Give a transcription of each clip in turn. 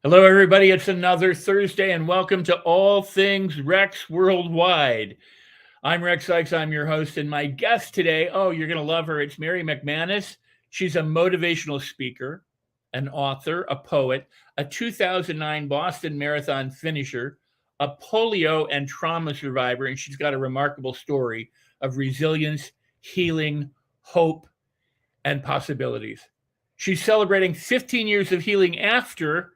Hello, everybody. It's another Thursday, and welcome to All Things Rex Worldwide. I'm Rex Sikes. I'm your host, and my guest today, oh, you're going to love her. It's Mary McManus. She's a motivational speaker, an author, a poet, a 2009 Boston Marathon finisher, a polio and trauma survivor, and she's got a remarkable story of resilience, healing, hope, and possibilities. She's celebrating 15 years of healing after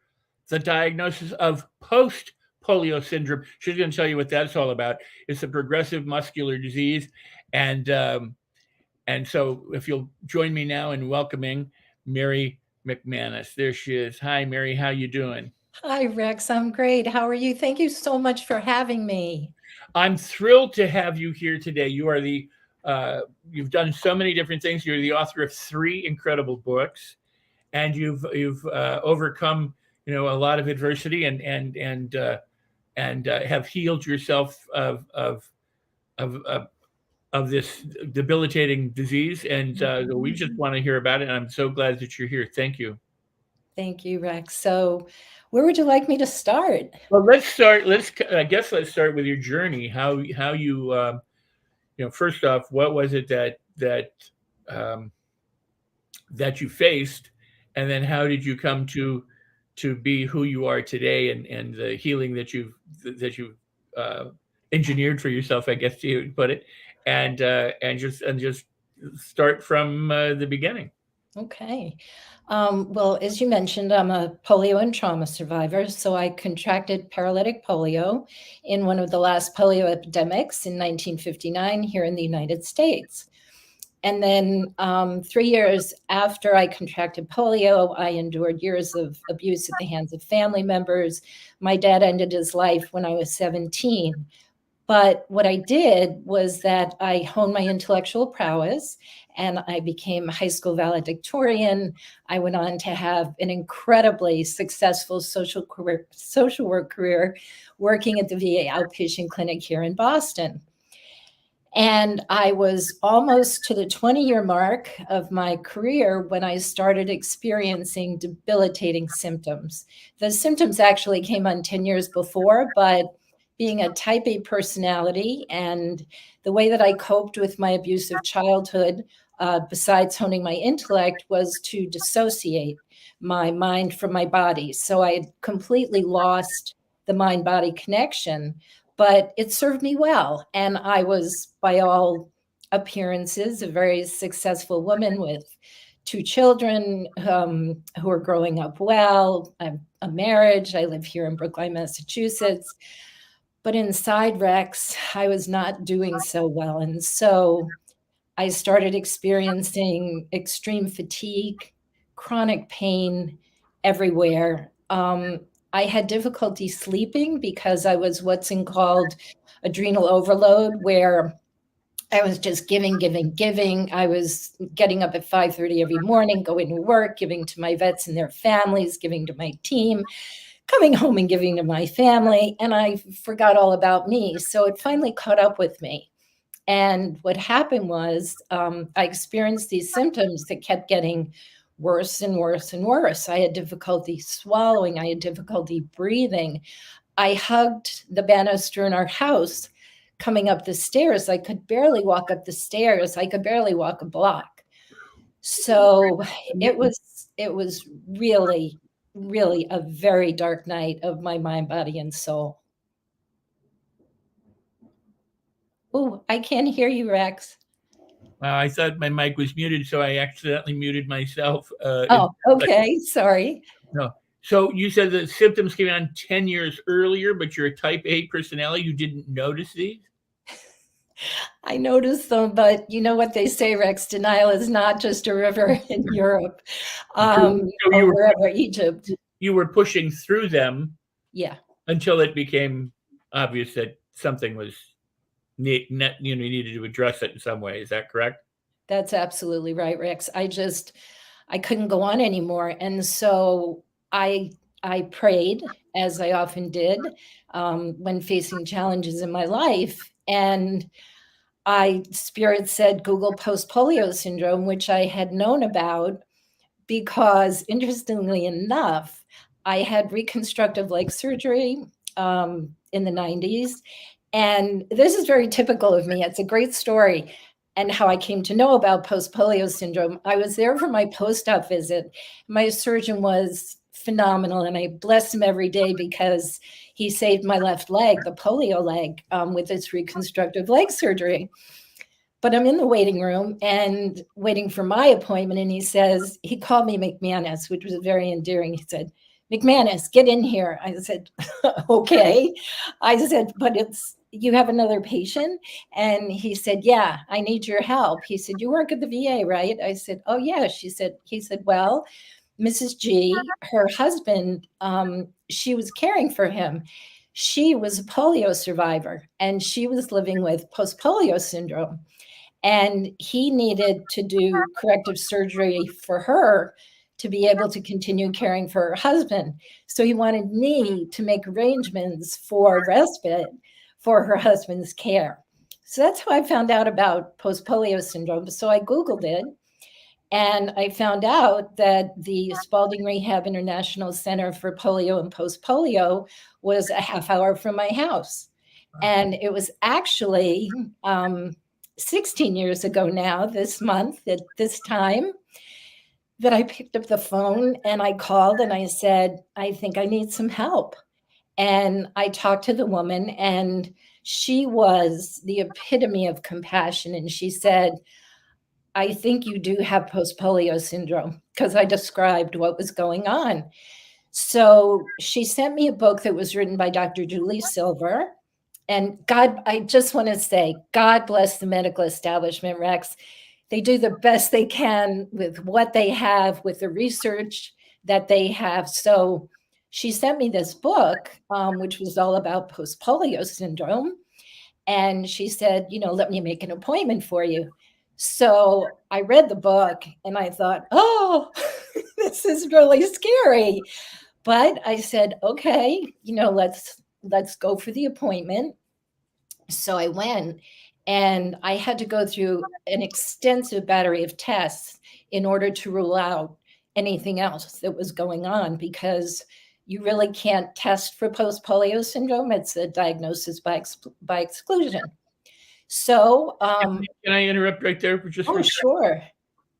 the diagnosis of post-polio syndrome. She's going to tell you what that's all about. It's a progressive muscular disease, and so if you'll join me now in welcoming Mary McManus. There she is. Hi, Mary. How you doing? Hi, Rex. I'm great. How are you? Thank you so much for having me. I'm thrilled to have you here today. You are you've done so many different things. You're the author of 3 incredible books, and you've overcome a lot of adversity and have healed yourself of of, of this debilitating disease. And we just want to hear about it. And I'm so glad that you're here. Thank you. Thank you, Rex. So, where would you like me to start? Well, let's start. Let's start with your journey. How you first off, what was it um, that you faced, and then how did you come to be who you are today, and the healing that you've uh, engineered for yourself, I guess you would put it, and just start from the beginning. Okay. Well, as you mentioned, I'm a polio and trauma survivor. So, I contracted paralytic polio in one of the last polio epidemics in 1959 here in the United States. And then 3 years after I contracted polio, I endured years of abuse at the hands of family members. My dad ended his life when I was 17. But what I did was that I honed my intellectual prowess and I became a high school valedictorian. I went on to have an incredibly successful social work career working at the VA outpatient clinic here in Boston. And I was almost to the 20-year mark of my career when I started experiencing debilitating symptoms. The symptoms actually came on 10 years before, but being a type A personality and the way that I coped with my abusive childhood, besides honing my intellect, was to dissociate my mind from my body. So I had completely lost the mind-body connection, but it served me well. And I was, by all appearances, a very successful woman with 2 children who are growing up well. I have a marriage. I live here in Brookline, Massachusetts. But inside, Rex, I was not doing so well. And so I started experiencing extreme fatigue, chronic pain everywhere. I had difficulty sleeping because I was what's called adrenal overload, where I was just giving. I was getting up at 5:30 every morning, going to work, giving to my vets and their families, giving to my team, coming home and giving to my family, and I forgot all about me. So it finally caught up with me. And what happened was I experienced these symptoms that kept getting worse and worse and worse. I had difficulty swallowing. I had difficulty breathing. I hugged the banister in our house coming up the stairs. I could barely walk up the stairs. I could barely walk a block. So it was really, really a very dark night of my mind, body, and soul. Oh, I can't hear you, Rex. I thought my mic was muted, so I accidentally muted myself. Oh, okay. Sorry. No. So you said the symptoms came on 10 years earlier, but you're a type A personality. You didn't notice these? I noticed them, but you know what they say, Rex, denial is not just a river in Europe So or wherever, Egypt. you were pushing through them Yeah, until it became obvious that something was needed to address it in some way. Is that correct? that's absolutely right, Rex. I couldn't go on anymore. And so I prayed, as I often did when facing challenges in my life. And Spirit said, Google post-polio syndrome, which I had known about because, interestingly enough, I had reconstructive leg surgery in the 90s. And this is very typical of me. It's a great story. And how I came to know about post-polio syndrome. I was there for my post-op visit. My surgeon was phenomenal, and I bless him every day because he saved my left leg, the polio leg, with his reconstructive leg surgery. But I'm in the waiting room and waiting for my appointment, and he called me McManus, which was very endearing. He said, "McManus, get in here." I said, "Okay." I said, "But you have another patient?" And he said, "Yeah, I need your help." He said, "You work at the VA, right?" I said, "Oh, yeah." He said, "Well, Mrs. G, her husband, she was caring for him. She was a polio survivor, and she was living with post-polio syndrome. And he needed to do corrective surgery for her to be able to continue caring for her husband. So he wanted me to make arrangements for respite for her husband's care." So that's how I found out about post-polio syndrome. So I Googled it, and I found out that the Spalding Rehab International Center for Polio and Post-Polio was a half hour from my house. And it was actually 16 years ago now, this month, at this time, that I picked up the phone and I called and I said, "I think I need some help." And I talked to the woman, and she was the epitome of compassion. And she said, "I think you do have post-polio syndrome," because I described what was going on. So she sent me a book that was written by Dr. Julie Silver. And I just want to say, God bless the medical establishment, Rex. They do the best they can with what they have, with the research that they have. So she sent me this book, which was all about post-polio syndrome. And she said, "Let me make an appointment for you." So I read the book and I thought, oh, this is really scary. But I said, okay, let's go for the appointment. So I went, and I had to go through an extensive battery of tests in order to rule out anything else that was going on, because you really can't test for post-polio syndrome. It's a diagnosis by exclusion. So, can I interrupt right there for just for a second?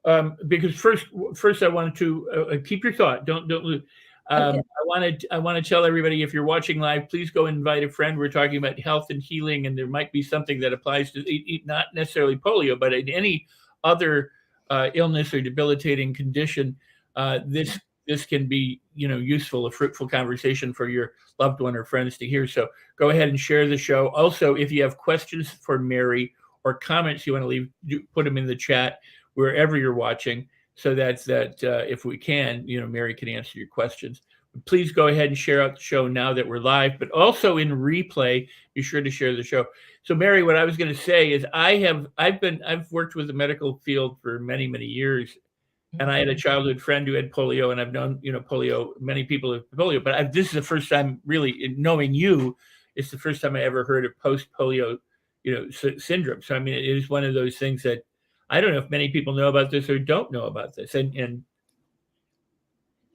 Sure. Because first I wanted to keep your thought. Don't lose. Okay. I want to tell everybody, if you're watching live, please go invite a friend. We're talking about health and healing, and there might be something that applies to not necessarily polio, but in any other illness or debilitating condition. This can be useful, a fruitful conversation for your loved one or friends to hear. So go ahead and share the show. Also, if you have questions for Mary or comments you want to leave, put them in the chat wherever you're watching, so that if we can, Mary can answer your questions. But please go ahead and share out the show now that we're live, but also in replay, be sure to share the show. So Mary, what I was going to say is I've worked with the medical field for many, many years. And I had a childhood friend who had polio, and I've known, polio, many people have polio, but this is the first time really knowing you. It's the first time I ever heard of post-polio, syndrome. So, I mean, it is one of those things that I don't know if many people know about this or don't know about this. And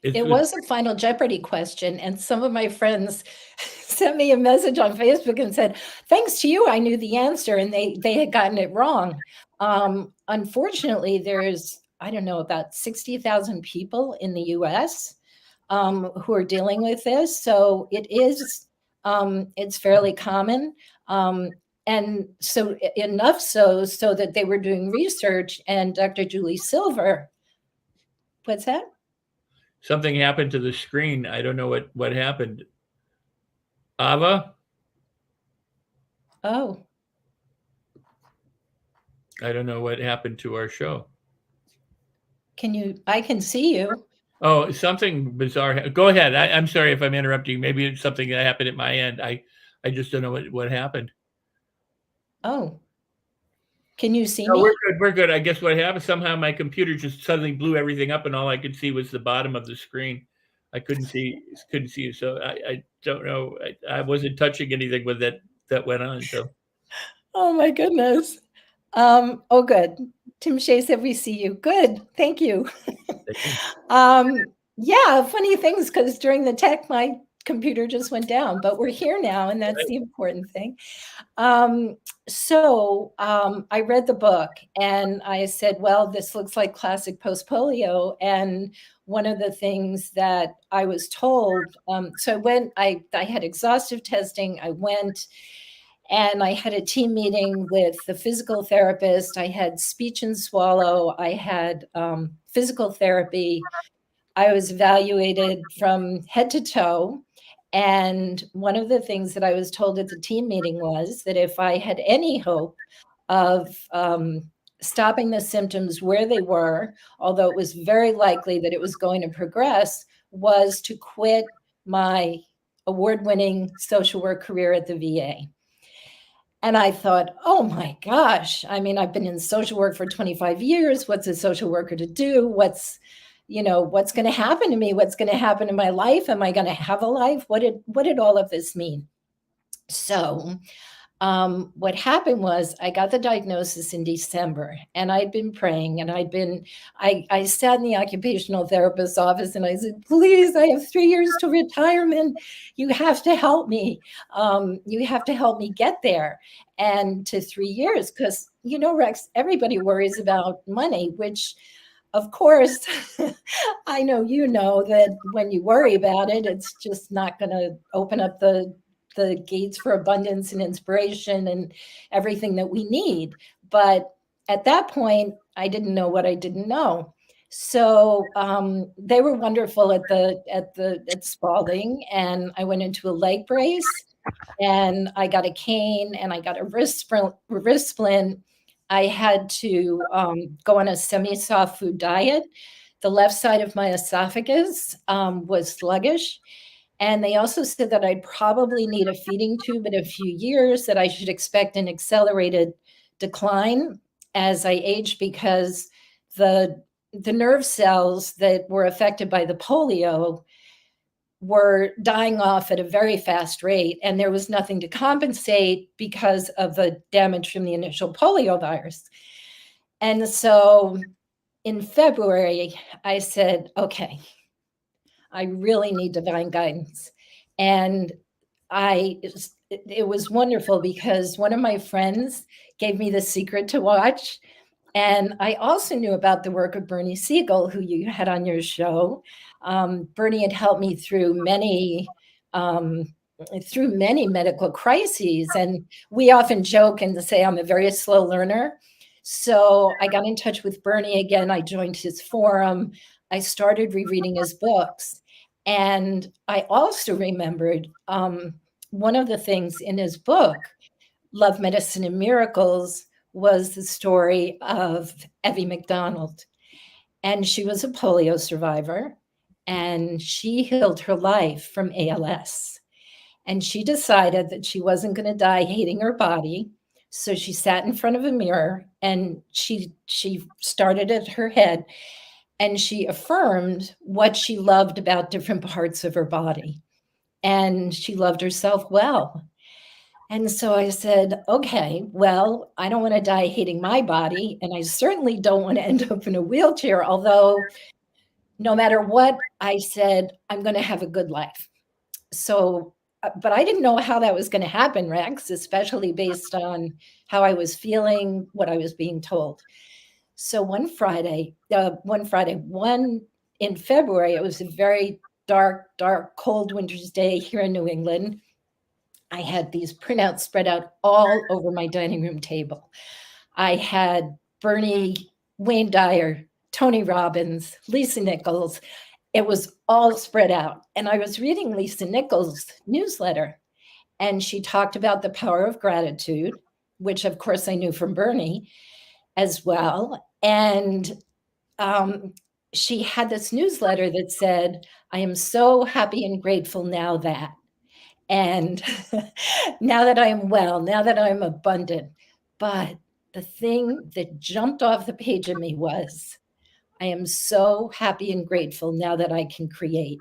it was a Final Jeopardy question, and some of my friends sent me a message on Facebook and said, "Thanks to you, I knew the answer," and they had gotten it wrong. Unfortunately, there's, I don't know, about 60,000 people in the US who are dealing with this. So it is, it's fairly common. And so enough so that they were doing research, and Dr. Julie Silver, what's that? Something happened to the screen. I don't know what happened. Ava? Oh. I don't know what happened to our show. I can see you. Oh, something bizarre. Go ahead. I'm sorry if I'm interrupting. Maybe it's something that happened at my end. I just don't know what happened. Oh. Can you see no, me? We're good. I guess what happened, somehow my computer just suddenly blew everything up, and all I could see was the bottom of the screen. I couldn't see you. So I don't know. I wasn't touching anything with that went on. So. Oh my goodness. Oh, good. Tim Shea said we see you. Good. Thank you. Yeah, funny things, because during the tech, my computer just went down, but we're here now, and that's the important thing. I read the book and I said, well, this looks like classic post-polio. And one of the things that I was told, I had exhaustive testing. I went and I had a team meeting with the physical therapist. I had speech and swallow. I had physical therapy. I was evaluated from head to toe. And one of the things that I was told at the team meeting was that if I had any hope of stopping the symptoms where they were, although it was very likely that it was going to progress, was to quit my award-winning social work career at the VA. And I thought, oh my gosh, I mean, I've been in social work for 25 years. What's a social worker to do? What's going to happen to me? What's going to happen in my life? Am I going to have a life? What did all of this mean? So what happened was I got the diagnosis in December, and I'd been praying, and I sat in the occupational therapist's office and I said, please, I have 3 years to retirement. You have to help me. You have to help me get there. And to 3 years, because, Rex, everybody worries about money, which of course, I know that when you worry about it, it's just not going to open up the gates for abundance and inspiration and everything that we need. But at that point, I didn't know what I didn't know. So they were wonderful at Spalding, and I went into a leg brace, and I got a cane, and I got a wrist splint. I had to go on a semi-soft food diet. The left side of my esophagus was sluggish. And they also said that I'd probably need a feeding tube in a few years, that I should expect an accelerated decline as I age, because the nerve cells that were affected by the polio were dying off at a very fast rate, and there was nothing to compensate because of the damage from the initial polio virus. And so in February, I said, okay, I really need divine guidance. And it was wonderful because one of my friends gave me The Secret to Watch. And I also knew about the work of Bernie Siegel, who you had on your show. Bernie had helped me through many medical crises. And we often joke and say I'm a very slow learner. So I got in touch with Bernie again. I joined his forum. I started rereading his books. And I also remembered one of the things in his book, Love, Medicine, and Miracles, was the story of Evie McDonald. And she was a polio survivor, and she healed her life from ALS. And she decided that she wasn't going to die hating her body. So she sat in front of a mirror, and she started at her head, and she affirmed what she loved about different parts of her body. And she loved herself well. And so I said, okay, well, I don't want to die hating my body, and I certainly don't want to end up in a wheelchair, although no matter what, I said, I'm going to have a good life. So, but I didn't know how that was going to happen, Rex, especially based on how I was feeling, what I was being told. So one in February, it was a very dark, cold winter's day here in New England. I had these printouts spread out all over my dining room table. I had Bernie, Wayne Dyer, Tony Robbins, Lisa Nichols. It was all spread out. And I was reading Lisa Nichols' newsletter, and she talked about the power of gratitude, which of course I knew from Bernie as well. And she had this newsletter that said, I am so happy and grateful now that, and now that I am well, now that I'm abundant. But the thing that jumped off the page of me was, I am so happy and grateful now that I can create.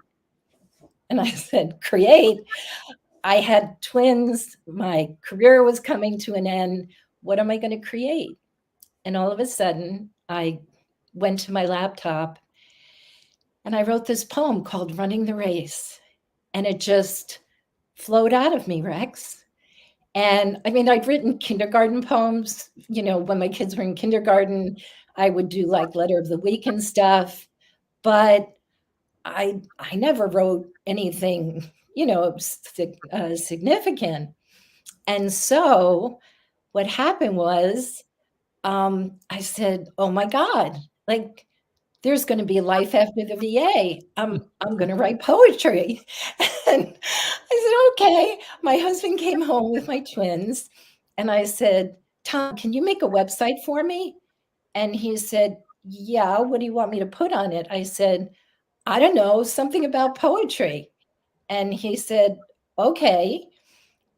And I said, create? I had twins. My career was coming to an end. What am I going to create? And all of a sudden, I went to my laptop And I wrote this poem called Running the Race. And it just flowed out of me, Rex. And I mean, I'd written kindergarten poems, when my kids were in kindergarten, I would do like letter of the week and stuff, but I never wrote anything, significant. And so what happened was, I said, "Oh my God, like there's going to be life after the VA. I'm going to write poetry." And I said, "Okay." My husband came home with my twins, and I said, "Tom, can you make a website for me?" And he said, "Yeah, what do you want me to put on it?" I said, "I don't know, something about poetry." And he said, "Okay."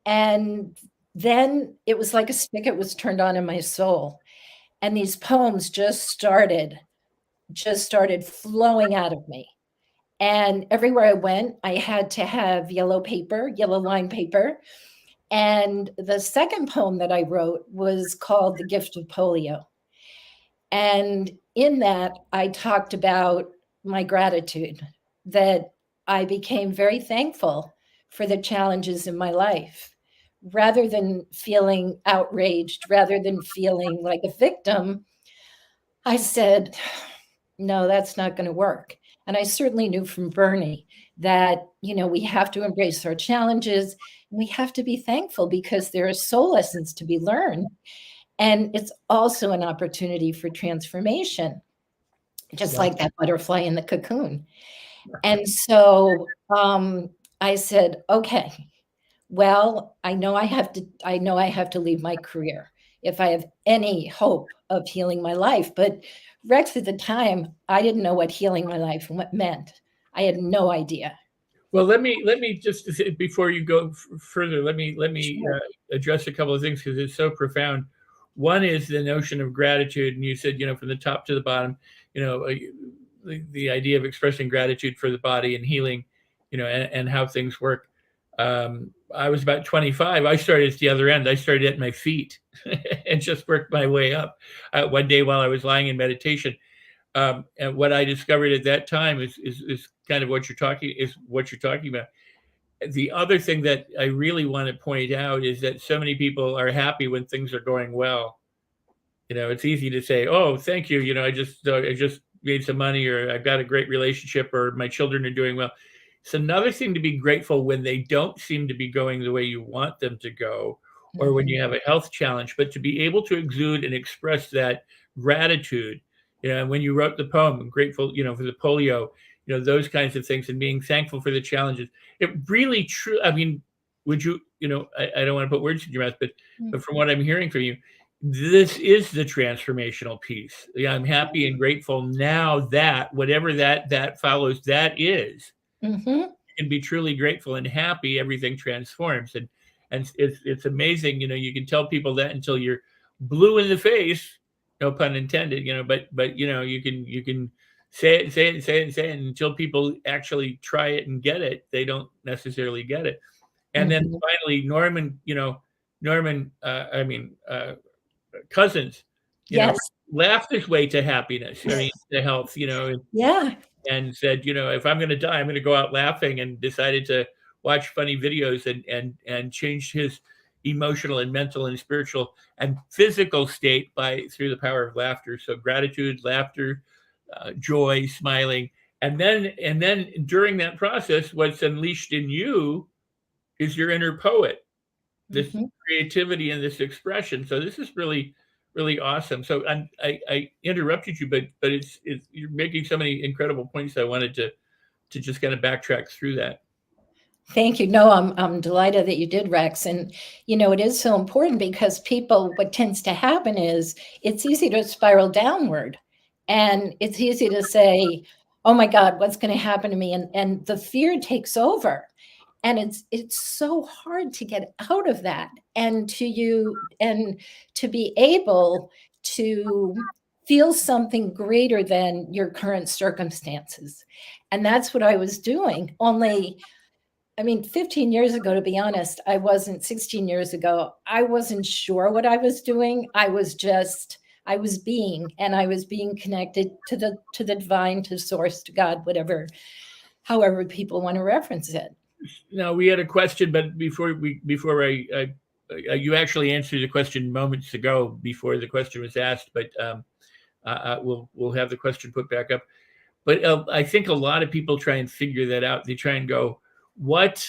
And then it was like a spigot was turned on in my soul. And these poems just started flowing out of me. And everywhere I went, I had to have yellow paper, yellow line paper. And the second poem that I wrote was called The Gift of Polio. And in that, I talked about my gratitude, that I became very thankful for the challenges in my life. Rather than feeling outraged, rather than feeling like a victim, I said, no, that's not going to work. And I certainly knew from Bernie that, we have to embrace our challenges. We have to be thankful because there are soul lessons to be learned. And it's also an opportunity for transformation, just like that butterfly in the cocoon. And so I said, okay, well, I know I have to leave my career if I have any hope of healing my life. But Rex, at the time, I didn't know what healing my life meant. I had no idea. Well, let me just before you go further, let me Sure. address a couple of things because it's so profound. One is the notion of gratitude, and you said from the top to the bottom, you know, uh, the idea of expressing gratitude for the body and healing, and how things work. I was about 25. I started at the other end. I started at my feet and just worked my way up. One day while I was lying in meditation, and what I discovered at that time is kind of what you're talking about. The other thing that I really want to point out is that so many people are happy when things are going well. It's easy to say, "Oh, thank you. I just made some money, or I've got a great relationship, or my children are doing well." It's another thing to be grateful when they don't seem to be going the way you want them to go, or when Mhm. you have a health challenge. But to be able to exude and express that gratitude, and when you wrote the poem, I'm grateful, for the polio, those kinds of things, and being thankful for the challenges. It really true. I mean, would you, I don't want to put words in your mouth, but from what I'm hearing from you, this is the transformational piece. Yeah, I'm happy and grateful now that whatever that follows, that is, Mhm. you can be truly grateful and happy. Everything transforms, and it's amazing. You can tell people that until you're blue in the face, no pun intended. But you can say it, say it, say it, say it until people actually try it and get it. They don't necessarily get it. And then Mhm. finally, Norman, I mean, Cousins, you know, Yes. laughed his way to happiness. I mean, to health, Yeah. and said, if I'm going to die, I'm going to go out laughing, and decided to watch funny videos and change his emotional and mental and spiritual and physical state by through the power of laughter. So gratitude, laughter, joy, smiling, and then during that process, what's unleashed in you is your inner poet, this Mhm. creativity and this expression. So this is really, really awesome. So I interrupted you, but it's you're making so many incredible points. I wanted to just kind of backtrack through that. Thank you. No, I'm delighted that you did, Rex. And it is so important because what tends to happen is it's easy to spiral downward, and it's easy to say, "Oh my God, what's going to happen to me?" And the fear takes over, and it's so hard to get out of that, and to be able to feel something greater than your current circumstances. And that's what I was doing. Only, I mean, 15 years ago, to be honest, 16 years ago, I wasn't sure what I was doing. I was just I was being, and I was being connected to the divine, to source, to God, however people want to reference it. Now we had a question, but before you actually answered the question moments ago before the question was asked, but we'll have the question put back up. But I think a lot of people try and figure that out. They try and go, what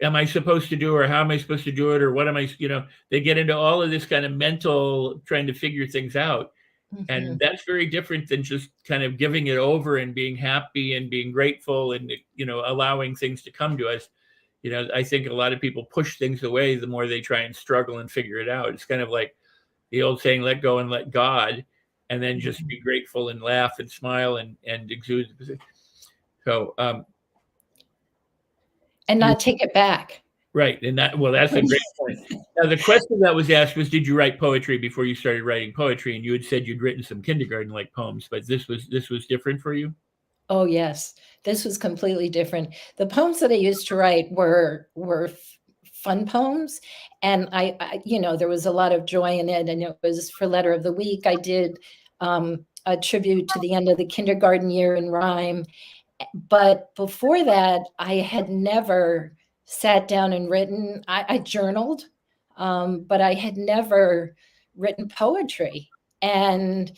am I supposed to do, or how am I supposed to do it, or what am I, they get into all of this kind of mental trying to figure things out. And that's very different than just kind of giving it over and being happy and being grateful and, allowing things to come to us. I think a lot of people push things away the more they try and struggle and figure it out. It's kind of like the old saying, let go and let God, and then just be grateful and laugh and smile and exude. So, and not take it back. Right. And that's a great point. Now, the question that was asked was, did you write poetry before you started writing poetry? And you had said you'd written some kindergarten-like poems, but this was different for you? Oh, yes. This was completely different. The poems that I used to write were fun poems. And I there was a lot of joy in it. And it was for Letter of the Week. I did a tribute to the end of the kindergarten year in rhyme. But before that, I had never sat down and written. I journaled, but I had never written poetry. And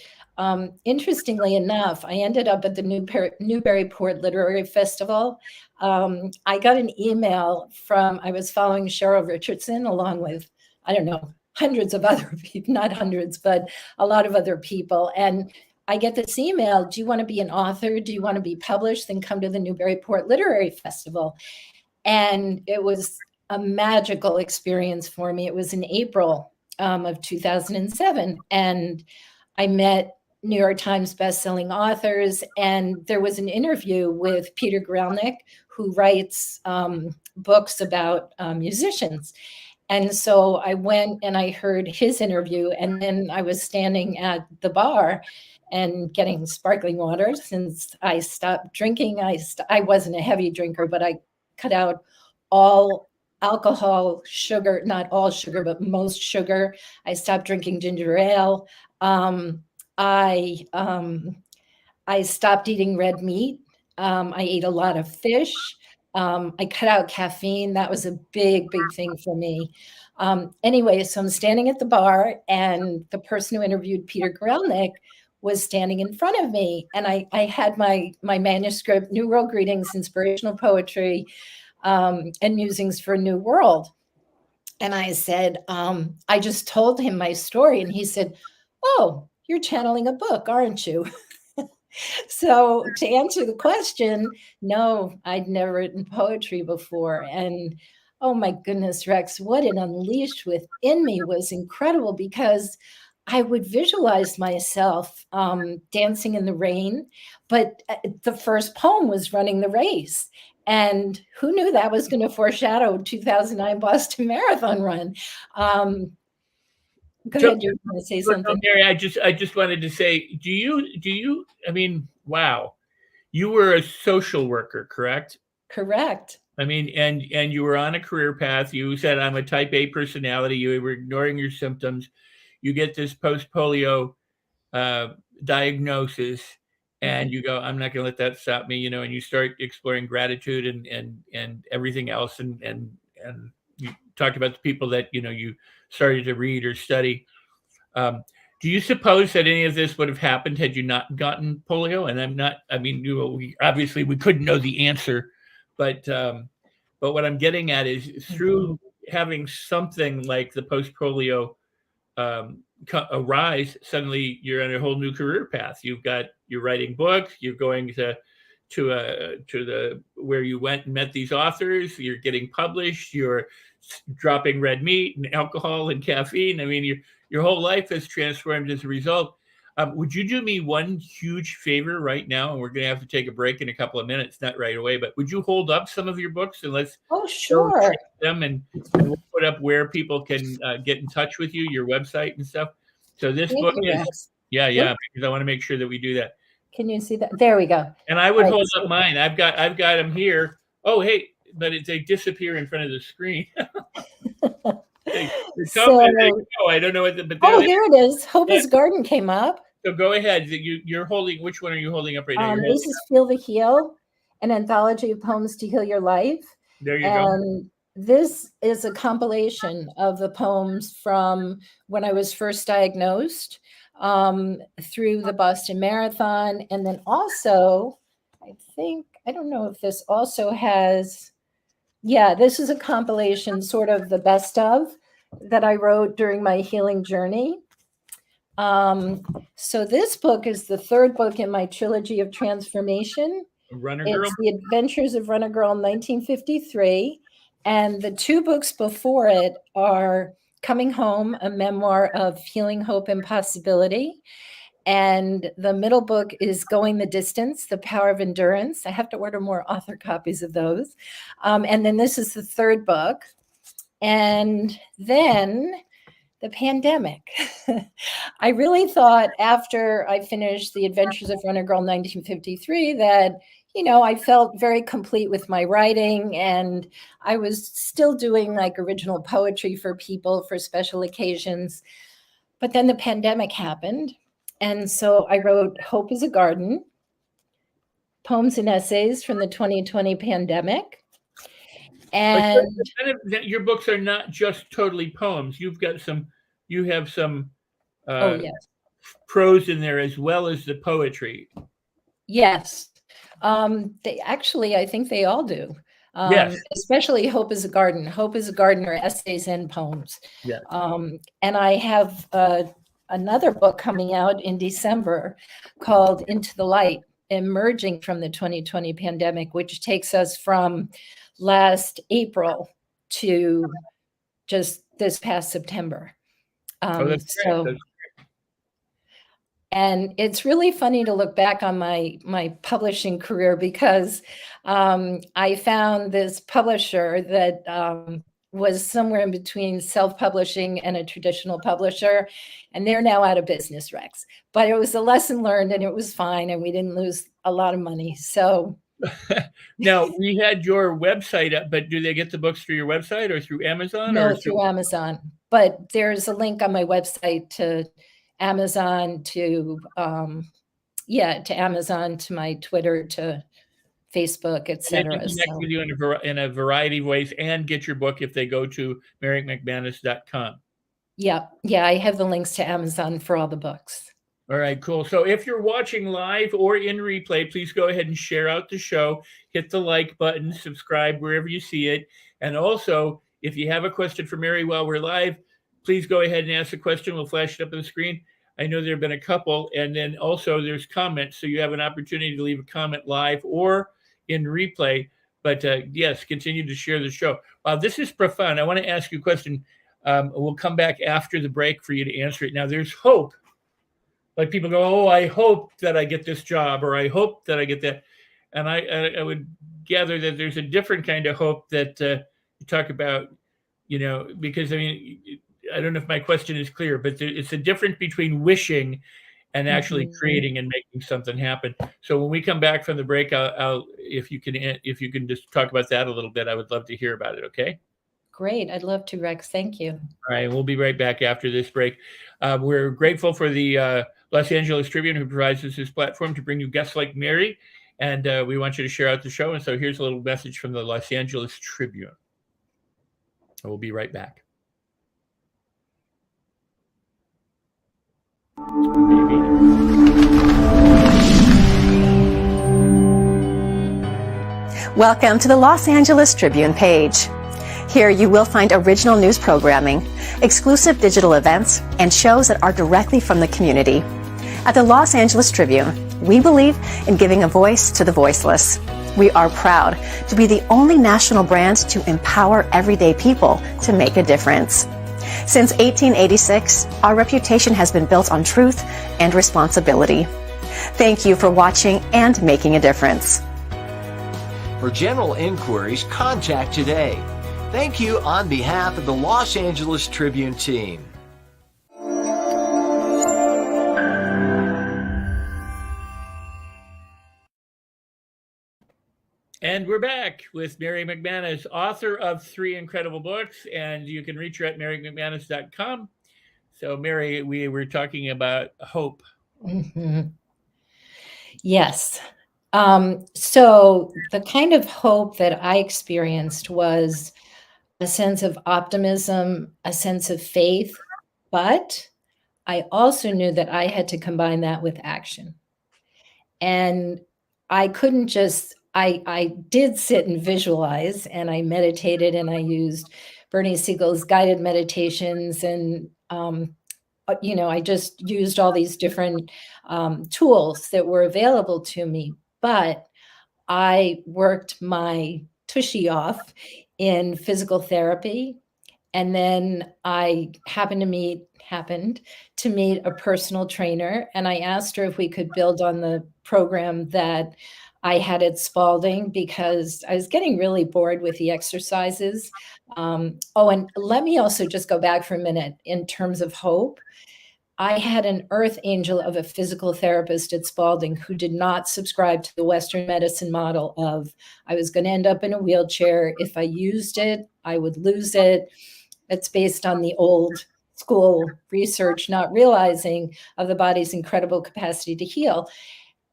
interestingly enough, I ended up at the Newburyport Literary Festival. I got an email I was following Cheryl Richardson along with, I don't know, hundreds of other people, not hundreds, but a lot of other people. And I get this email, do you want to be an author? Do you want to be published? Then come to the Newburyport Literary Festival. And it was a magical experience for me. It was in April of 2007. And I met New York Times bestselling authors. And there was an interview with Peter Gralnick, who writes books about musicians. And so I went and I heard his interview. And then I was standing at the bar and getting sparkling water since I stopped drinking. I wasn't a heavy drinker, but I cut out all alcohol, sugar, not all sugar, but most sugar. I stopped drinking ginger ale. I stopped eating red meat. I ate a lot of fish. I cut out caffeine. That was a big, big thing for me. Anyway, so I'm standing at the bar, and the person who interviewed Peter Gralnick was standing in front of me. And I had my manuscript, New World Greetings, Inspirational Poetry, and Musings for a New World. And I said, I just told him my story. And he said, oh, you're channeling a book, aren't you? So to answer the question, no, I'd never written poetry before. And oh my goodness, Rex, what it unleashed within me was incredible, because I would visualize myself dancing in the rain, but the first poem was running the race. And who knew that was going to foreshadow 2009 Boston Marathon run? Go ahead, you're going to say something. Mary, I just wanted to say, do you, I mean, wow, you were a social worker, correct? Correct. I mean, and you were on a career path. You said, I'm a type A personality. You were ignoring your symptoms. You get this post-polio diagnosis, and you go, I'm not going to let that stop me, and you start exploring gratitude and everything else. And you talked about the people that, you started to read or study. Do you suppose that any of this would have happened had you not gotten polio? And we obviously we couldn't know the answer, but what I'm getting at is through having something like the post-polio arise, suddenly you're on a whole new career path. You're writing books, you're going to the where you went and met these authors, you're getting published, you're dropping red meat and alcohol and caffeine. I mean, your whole life has transformed as a result. Would you do me one huge favor right now? And we're going to have to take a break in a couple of minutes, not right away, but would you hold up some of your books and let's sure them and we'll put up where people can get in touch with you, your website and stuff. So this book is, because I want to make sure that we do that. Can you see that? There we go. And I would hold up mine. I've got them here. Oh, hey, but they disappear in front of the screen. The So, comment, I don't know what, but oh, here it is. Hope yeah. is Garden came up. So go ahead. You're holding. Which one are you holding up right now? You're holding This is Feel the Heal, an anthology of poems to heal your life. There you go. And this is a compilation of the poems from when I was first diagnosed through the Boston Marathon. And then also, I don't know if this also has, this is a compilation, sort of the best of that I wrote during my healing journey. So this book is the third book in my trilogy of transformation. Runner Girl. It's The Adventures of Runner Girl 1953. And the two books before it are Coming Home, a memoir of healing, hope, and possibility. And the middle book is Going the Distance, The Power of Endurance. I have to order more author copies of those. And then this is the third book. And then the pandemic. I really thought after I finished The Adventures of Runner Girl 1953 that, I felt very complete with my writing, and I was still doing like original poetry for people for special occasions. But then the pandemic happened. And so I wrote Hope is a Garden, poems and essays from the 2020 pandemic. And your books are not just totally poems. You have some yes, prose in there as well as the poetry. Yes. They actually, I think they all do. Yes. Especially Hope is a Garden. Hope is a Garden are essays and poems. Yes. And I have another book coming out in December called Into the Light, Emerging from the 2020 Pandemic, which takes us from last April to just this past September. That's great. And it's really funny to look back on my publishing career because I found this publisher that was somewhere in between self-publishing and a traditional publisher, and they're now out of business, Rex. But it was a lesson learned, and it was fine, and we didn't lose a lot of money. So now, we had your website up, but do they get the books through your website or through Amazon? No, through Amazon. But there's a link on my website to Amazon, to Amazon, to my Twitter, to Facebook, etc. And they can connect with you in a variety of ways and get your book if they go to marymcmanus.com. Yeah, I have the links to Amazon for all the books. All right, cool. So if you're watching live or in replay, please go ahead and share out the show, hit the like button, subscribe wherever you see it. And also, if you have a question for Mary while we're live, please go ahead and ask the question. We'll flash it up on the screen. I know there have been a couple. And then also there's comments. So you have an opportunity to leave a comment live or in replay. But yes, continue to share the show. Wow, this is profound. I want to ask you a question. We'll come back after the break for you to answer it. Now, there's hope. Like people go, oh, I hope that I get this job, or I hope that I get that. And I would gather that there's a different kind of hope that you talk about, because I don't know if my question is clear, but it's a difference between wishing and actually creating and making something happen. So when we come back from the break, I'll if you can just talk about that a little bit, I would love to hear about it. Okay. Great. I'd love to, Rex. Thank you. All right. We'll be right back after this break. We're grateful for the Los Angeles Tribune, who provides us this platform to bring you guests like Mary. And we want you to share out the show. And so here's a little message from the Los Angeles Tribune. We'll be right back. Welcome to the Los Angeles Tribune page. Here you will find original news programming, exclusive digital events, and shows that are directly from the community. At the Los Angeles Tribune, we believe in giving a voice to the voiceless. We are proud to be the only national brand to empower everyday people to make a difference. Since 1886, our reputation has been built on truth and responsibility. Thank you for watching and making a difference. For general inquiries, contact today. Thank you on behalf of the Los Angeles Tribune team. And we're back with Mary McManus, author of 3 incredible books, and you can reach her at marymcmanus.com. So, Mary, we were talking about hope. Mhm. Yes. So the kind of hope that I experienced was a sense of optimism, a sense of faith, but I also knew that I had to combine that with action. And I couldn't just I did sit and visualize, and I meditated, and I used Bernie Siegel's guided meditations, and I just used all these different tools that were available to me. But I worked my tushy off in physical therapy, and then I happened to meet a personal trainer, and I asked her if we could build on the program that I had at Spalding because I was getting really bored with the exercises. And let me also just go back for a minute in terms of hope. I had an earth angel of a physical therapist at Spalding who did not subscribe to the Western medicine model of I was going to end up in a wheelchair. If I used it, I would lose it. It's based on the old school research, not realizing of the body's incredible capacity to heal.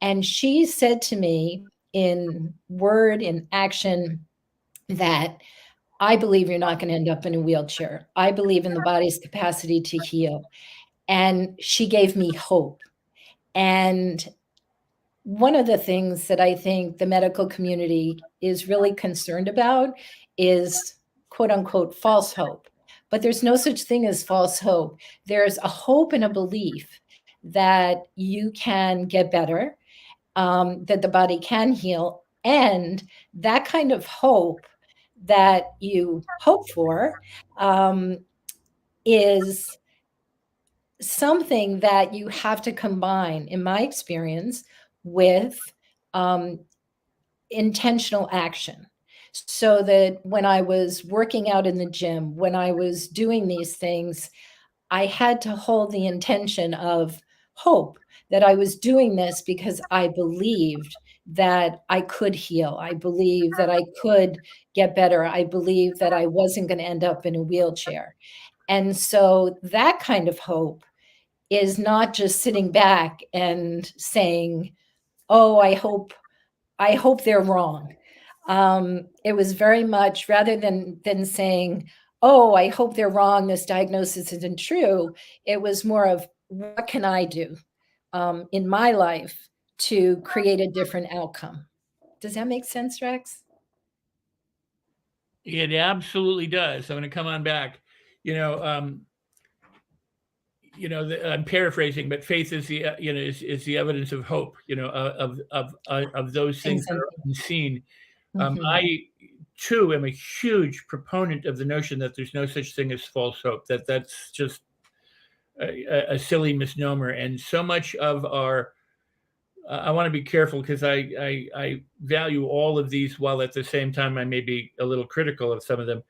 And she said to me in word, in action, that I believe you're not going to end up in a wheelchair. I believe in the body's capacity to heal. And she gave me hope. And one of the things that I think the medical community is really concerned about is quote unquote false hope. But there's no such thing as false hope. There's a hope and a belief that you can get better, that the body can heal. And that kind of hope that you hope for is something that you have to combine, in my experience, with intentional action. So that when I was working out in the gym, when I was doing these things, I had to hold the intention of hope that I was doing this because I believed that I could heal. I believed that I could get better. I believed that I wasn't going to end up in a wheelchair. And so that kind of hope is not just sitting back and saying, "Oh, I hope they're wrong." It was very much rather than saying, "Oh, I hope they're wrong. This diagnosis isn't true." It was more of, "What can I do in my life to create a different outcome?" Does that make sense, Rex? It absolutely does. I'm going to come on back. You know, I'm paraphrasing, but faith is the is the evidence of hope. Of those things that are Exactly. unseen. Mhm. I too am a huge proponent of the notion that there's no such thing as false hope. That's just a silly misnomer, and so much of our I want to be careful because I value all of these while at the same time I may be a little critical of some of them.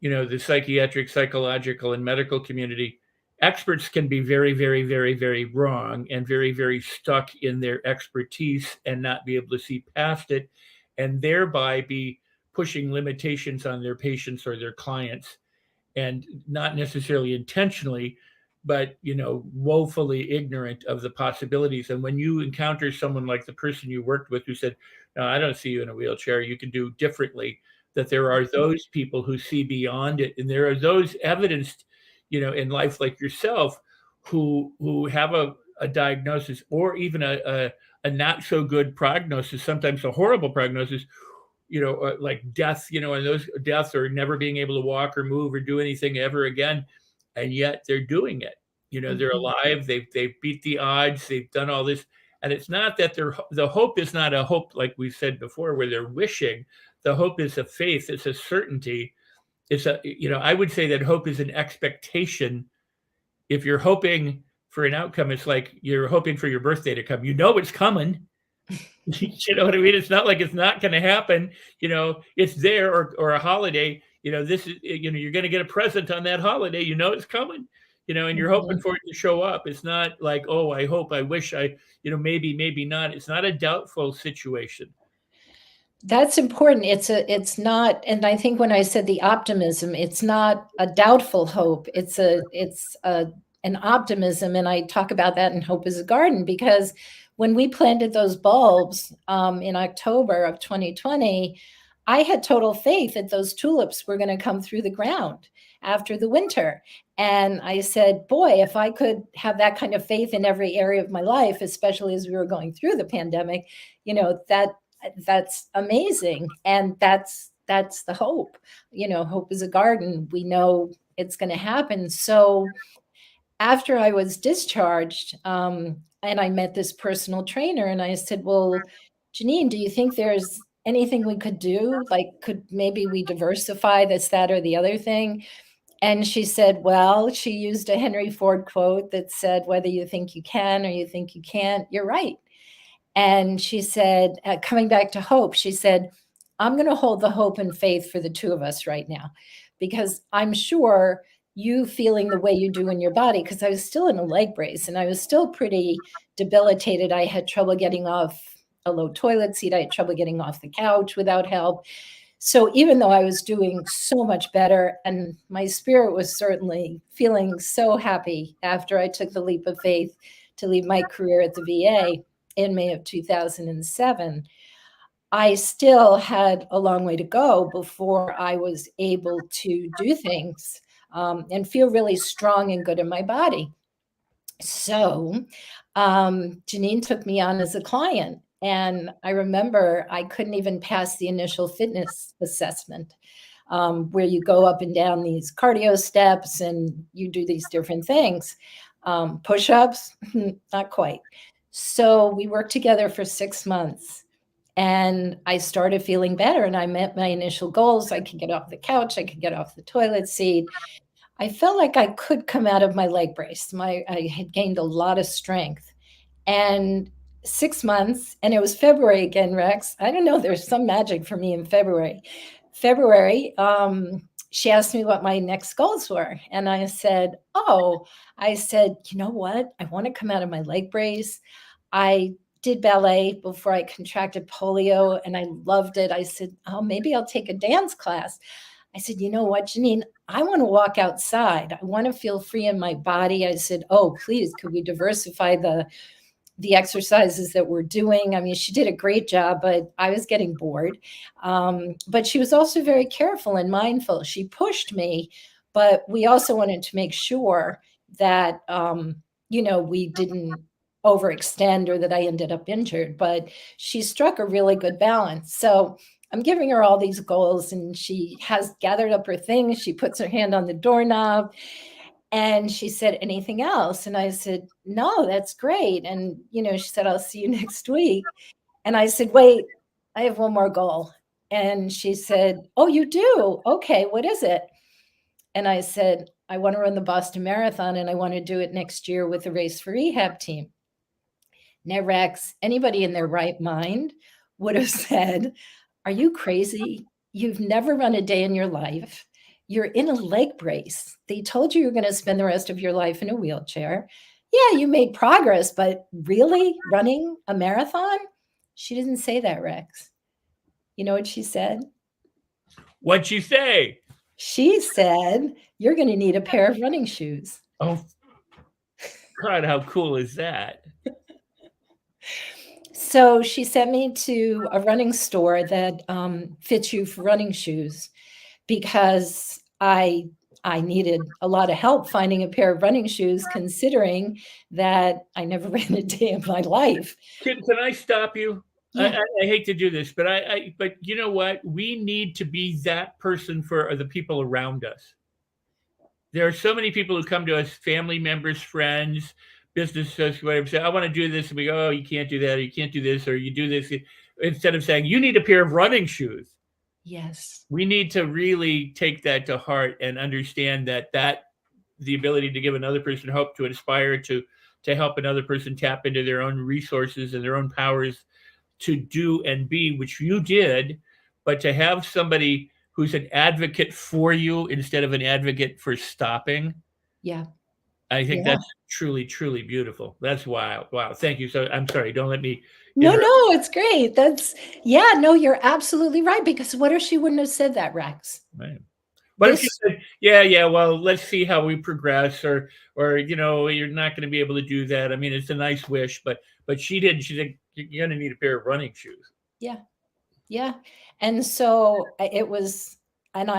The psychiatric, psychological, and medical community experts can be very, very, very, very wrong and very, very stuck in their expertise and not be able to see past it, and thereby be pushing limitations on their patients or their clients, and not necessarily intentionally, but woefully ignorant of the possibilities. And when you encounter someone like the person you worked with who said, "No, I don't see you in a wheelchair, you can do differently," that there are those people who see beyond it, and there are those evidenced in life like yourself who have a diagnosis, or even a not so good prognosis, sometimes a horrible prognosis, like death, and those deaths are never being able to walk or move or do anything ever again. And yet they're doing it. They're Mhm. alive. They've beat the odds. They've done all this. And it's not that the hope is not a hope, like we said before, where they're wishing. The hope is a faith. It's a certainty. I would say that hope is an expectation. If you're hoping for an outcome, it's like you're hoping for your birthday to come. It's coming. You know what I mean? It's not like it's not going to happen. It's there, or a holiday. This is, you're going to get a present on that holiday. It's coming. And you're hoping Mhm. for it to show up. It's not like, oh, I hope, I wish, maybe, maybe not. It's not a doubtful situation. That's important. It's not, and I think when I said the optimism, it's not a doubtful hope. It's an optimism, and I talk about that in Hope is a Garden, because when we planted those bulbs in October of 2020, I had total faith that those tulips were going to come through the ground after the winter. And I said, boy, if I could have that kind of faith in every area of my life, especially as we were going through the pandemic, that's amazing. And that's the hope. Hope is a garden. We know it's going to happen. So after I was discharged, and I met this personal trainer, and I said, well, Janine, do you think there's anything we could do? Like, could maybe we diversify this, that, or the other thing? And she said, well, she used a Henry Ford quote that said, whether you think you can or you think you can't, you're right. And she said, coming back to hope, she said, I'm going to hold the hope and faith for the two of us right now, because I'm sure you feeling the way you do in your body, because I was still in a leg brace and I was still pretty debilitated. I had trouble getting off a low toilet seat. I had trouble getting off the couch without help. So even though I was doing so much better, and my spirit was certainly feeling so happy after I took the leap of faith to leave my career at the VA in May of 2007, I still had a long way to go before I was able to do things and feel really strong and good in my body. So Janine took me on as a client. And I remember I couldn't even pass the initial fitness assessment, where you go up and down these cardio steps and you do these different things. Push-ups, not quite. So we worked together for 6 months, and I started feeling better, and I met my initial goals. I could get off the couch. I could get off the toilet seat. I felt like I could come out of my leg brace. I had gained a lot of strength. And 6 months, and it was February again, Rex. I don't know, there's some magic for me in February. She asked me what my next goals were. And I said, you know what? I want to come out of my leg brace. I did ballet before I contracted polio, and I loved it. I said, maybe I'll take a dance class. I said, you know what, Janine, I want to walk outside. I want to feel free in my body. I said, please, could we diversify the exercises that we're doing? I mean, she did a great job, but I was getting bored. But she was also very careful and mindful. She pushed me, but we also wanted to make sure that, we didn't overextend or that I ended up injured. But she struck a really good balance. So I'm giving her all these goals, and she has gathered up her things. She puts her hand on the doorknob. And she said, anything else? And I said, no, that's great. And, she said, I'll see you next week. And I said, wait, I have one more goal. And she said, oh, you do? Okay, what is it? And I said, I want to run the Boston Marathon, and I want to do it next year with the Race for Rehab team. Now, Rex, anybody in their right mind would have said, are you crazy? You've never run a day in your life. You're in a leg brace. They told you you're going to spend the rest of your life in a wheelchair. Yeah, you made progress, but really running a marathon? She didn't say that, Rex. You know what she said? What'd she say? She said, you're going to need a pair of running shoes. Oh, God, how cool is that? So she sent me to a running store that fits you for running shoes, because I needed a lot of help finding a pair of running shoes, considering that I never ran a day in my life. Can I stop you? Yeah. I hate to do this, but but you know what? We need to be that person for the people around us. There are so many people who come to us, family members, friends, business associates, whatever, say, I want to do this. And we go, oh, you can't do that, or you can't do this, or you do this. Instead of saying, you need a pair of running shoes. Yes. We need to really take that to heart and understand that the ability to give another person hope, to inspire, to help another person tap into their own resources and their own powers to do and be, which you did, but to have somebody who's an advocate for you instead of an advocate for stopping. Yeah. I think Yeah. that's truly, truly beautiful. That's wild. Wow. Thank you. So I'm sorry. Don't let me No, interrupt. no, it's great. Yeah, no, you're absolutely right. Because what if she wouldn't have said that, Rex? Right. What if you This, said, yeah, yeah, well, let's see how we progress, or you're not going to be able to do that. I mean, it's a nice wish, but she didn't. She said, you're going to need a pair of running shoes. yeah, yeah. And so it was, and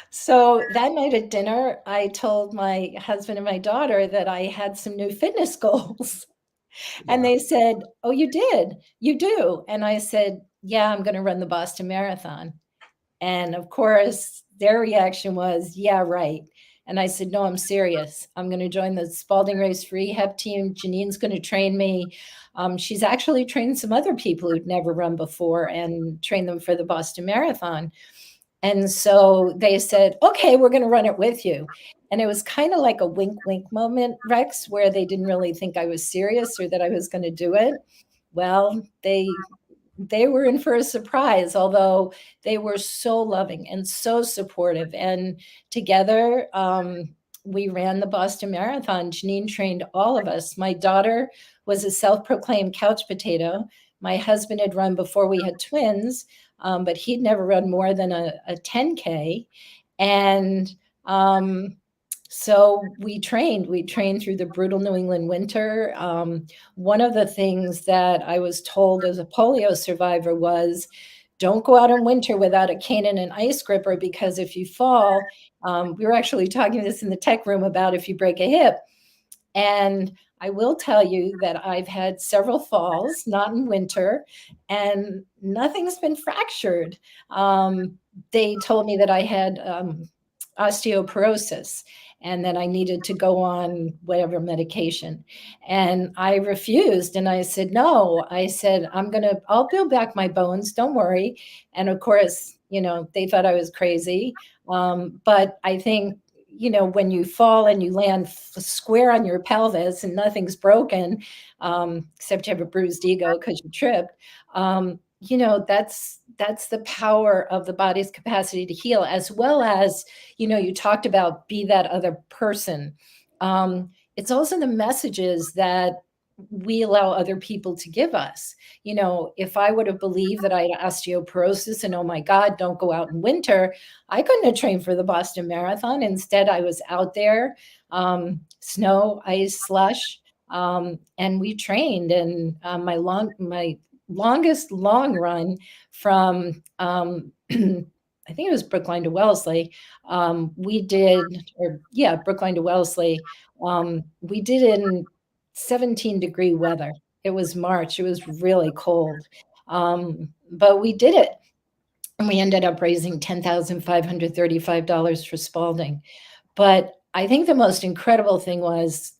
so that night at dinner, I told my husband and my daughter that I had some new fitness goals. And Wow. they said, "Oh, you did? You do?" And I said, "Yeah, I'm going to run the Boston Marathon." And of course, their reaction was, "Yeah, right." And I said, "No, I'm serious. I'm going to join the Spalding Race Rehab team. Janine's going to train me. She's actually trained some other people who'd never run before and trained them for the Boston Marathon." And so they said, "Okay, we're going to run it with you." And it was kind of like a wink, wink moment, Rex, where they didn't really think I was serious or that I was going to do it. Well, they were in for a surprise, although they were so loving and so supportive. And together, we ran the Boston Marathon. Janine trained all of us. My daughter was a self-proclaimed couch potato. My husband had run before we had twins, but he'd never run more than a 10K. And so we trained through the brutal New England winter. One of the things that I was told as a polio survivor was, don't go out in winter without a cane and an ice gripper, because if you fall, we were actually talking this in the tech room about if you break a hip. And I will tell you that I've had several falls, not in winter, and nothing's been fractured. They told me that I had osteoporosis and that I needed to go on whatever medication. And I refused. And I said, no, I said, I'll build back my bones. Don't worry. And of course, they thought I was crazy. But I think, when you fall and you land square on your pelvis and nothing's broken, except you have a bruised ego because you tripped, that's the power of the body's capacity to heal, as well as, you talked about be that other person. It's also the messages that we allow other people to give us. If I would have believed that I had osteoporosis and, oh my God, don't go out in winter, I couldn't have trained for the Boston Marathon. Instead, I was out there, snow, ice, slush, and we trained. And my longest long run from I think it was Brookline to Wellesley. Brookline to Wellesley. We did in 17-degree weather. It was March. It was really cold. But we did it. And we ended up raising $10,535 for Spalding. But I think the most incredible thing was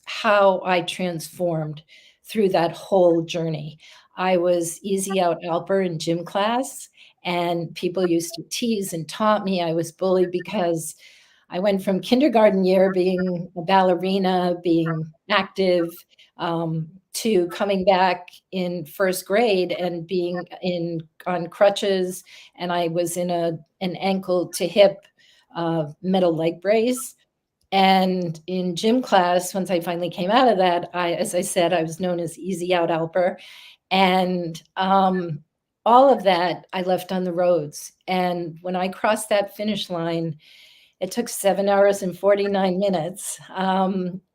how I transformed through that whole journey. I was easy out Alper in gym class, and people used to tease and taunt me. I was bullied because I went from kindergarten year being a ballerina, being active, to coming back in first grade and being on crutches, and I was in an ankle to hip metal leg brace. And in gym class, once I finally came out of that, as I said, I was known as Easy Out Alper. And all of that I left on the roads. And when I crossed that finish line, it took 7 hours and 49 minutes.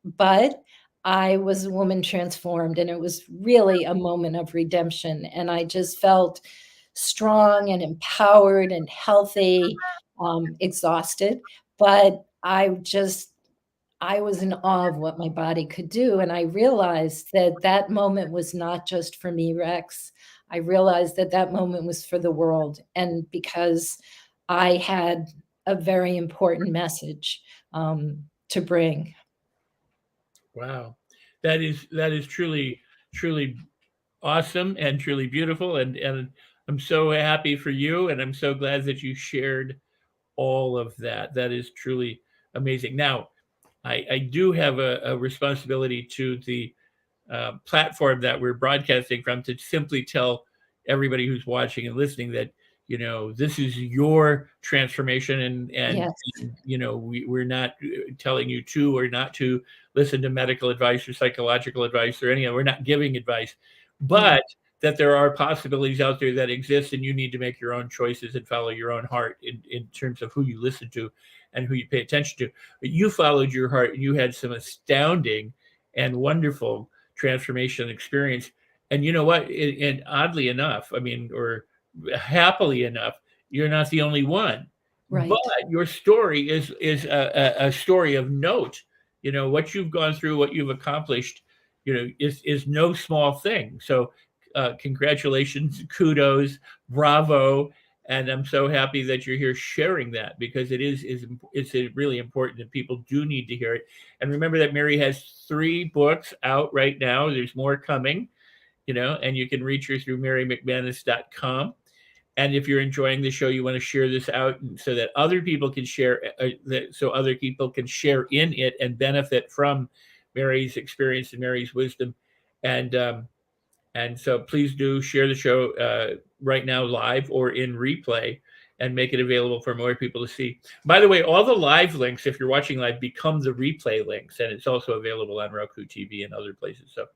But I was a woman transformed, and it was really a moment of redemption. And I just felt strong and empowered and healthy, exhausted. But I was in awe of what my body could do. And I realized that moment was not just for me, Rex. I realized that moment was for the world. And because I had a very important message to bring. Wow. That is truly, truly awesome and truly beautiful. And I'm so happy for you. And I'm so glad that you shared all of that. That is truly amazing. Now, I do have a responsibility to the platform that we're broadcasting from to simply tell everybody who's watching and listening that this is your transformation, and Yes. we're not telling you to or not to listen to medical advice or psychological advice or we're not giving advice, but that there are possibilities out there that exist, and you need to make your own choices and follow your own heart in terms of who you listen to and who you pay attention to. But you followed your heart, and you had some astounding and wonderful transformation experience. And you know what? And oddly enough, or happily enough, you're not the only one. Right. But your story is a story of note. What you've gone through, what you've accomplished, is no small thing. So congratulations, kudos, bravo. And I'm so happy that you're here sharing that, because it's really important, and people do need to hear it. And remember that Mary has 3 books out right now. There's more coming, and you can reach her through marymcmanus.com. And if you're enjoying the show, you want to share this out so that other people can share, so other people can share in it and benefit from Mary's experience and Mary's wisdom. And so please do share the show right now, live or in replay, and make it available for more people to see. By the way, all the live links, if you're watching live, become the replay links, and it's also available on Roku TV and other places. So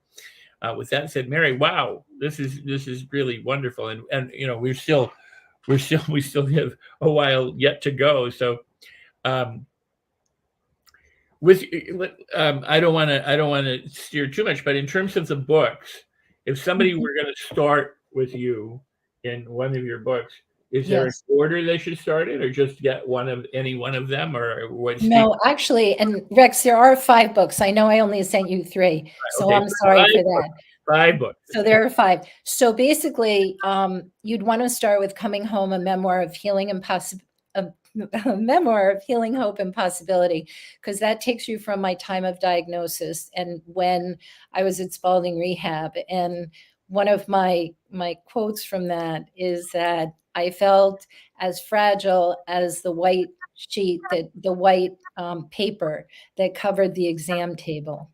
with that said, Mary, wow, this is really wonderful, and we still have a while yet to go. So I don't want to steer too much, but in terms of the books, if somebody were going to start with you in one of your books, is there an order they should start in, or just get any one of them, or what? No, actually, and Rex, there are 5 books. I know I only sent you 3, so okay. I'm sorry for that. 5 books. So there are 5. So basically, you'd want to start with Coming Home, a memoir of healing and a memoir of healing, hope, and possibility, because that takes you from my time of diagnosis and when I was at Spalding Rehab. And one of my quotes from that is that I felt as fragile as the white sheet, the white paper that covered the exam table.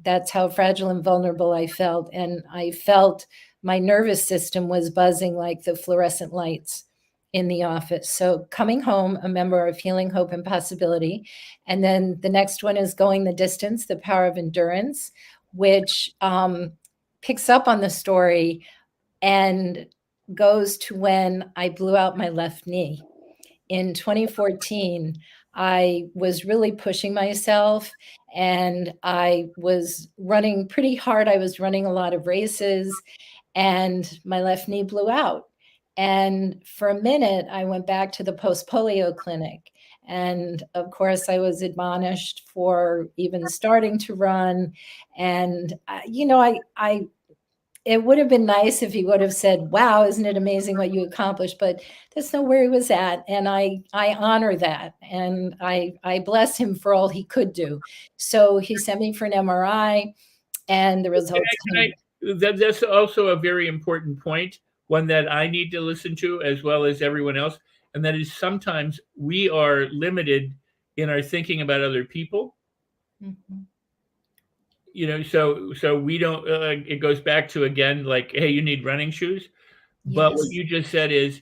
That's how fragile and vulnerable I felt. And I felt my nervous system was buzzing like the fluorescent lights in the office. So Coming Home, a memoir of healing, hope, and possibility. And then the next one is Going the Distance, the Power of Endurance, which picks up on the story and goes to when I blew out my left knee. In 2014, I was really pushing myself, and I was running pretty hard. I was running a lot of races, and my left knee blew out. And for a minute, I went back to the post-polio clinic. And of course, I was admonished for even starting to run. And, it would have been nice if he would have said, wow, isn't it amazing what you accomplished? But that's not where he was at. And I honor that. And I bless him for all he could do. So he sent me for an MRI, and the results came. That's also a very important point, one that I need to listen to as well as everyone else. And that is, sometimes we are limited in our thinking about other people. Mm-hmm. So we don't, it goes back to, again, like, hey, you need running shoes. But what you just said is,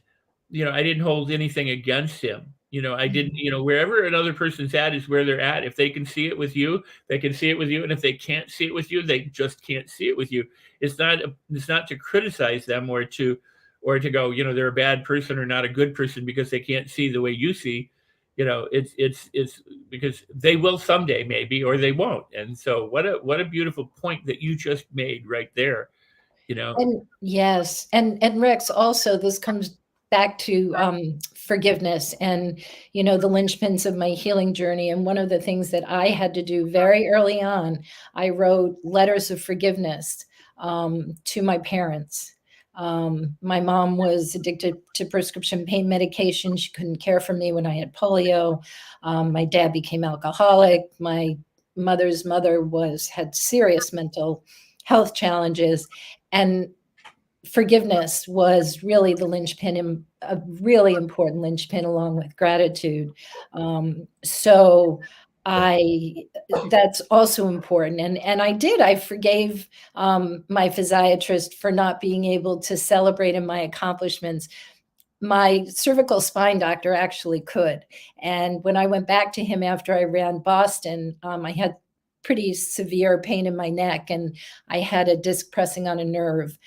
I didn't hold anything against him. I didn't, wherever another person's at is where they're at. If they can see it with you, they can see it with you. And if they can't see it with you, they just can't see it with you. It's not to criticize them or to go, they're a bad person or not a good person because they can't see the way you see. It's because they will someday, maybe, or they won't. And so what a beautiful point that you just made right there. And yes. And Rex, also, this comes back to forgiveness and, the linchpins of my healing journey. And one of the things that I had to do very early on, I wrote letters of forgiveness to my parents. My mom was addicted to prescription pain medication. She couldn't care for me when I had polio. My dad became alcoholic. My mother's mother had serious mental health challenges. And forgiveness was really the linchpin, a really important linchpin, along with gratitude. That's also important. And I forgave my physiatrist for not being able to celebrate in my accomplishments. my cervical spine doctor actually could. And when I went back to him after I ran Boston, I had pretty severe pain in my neck and I had a disc pressing on a nerve.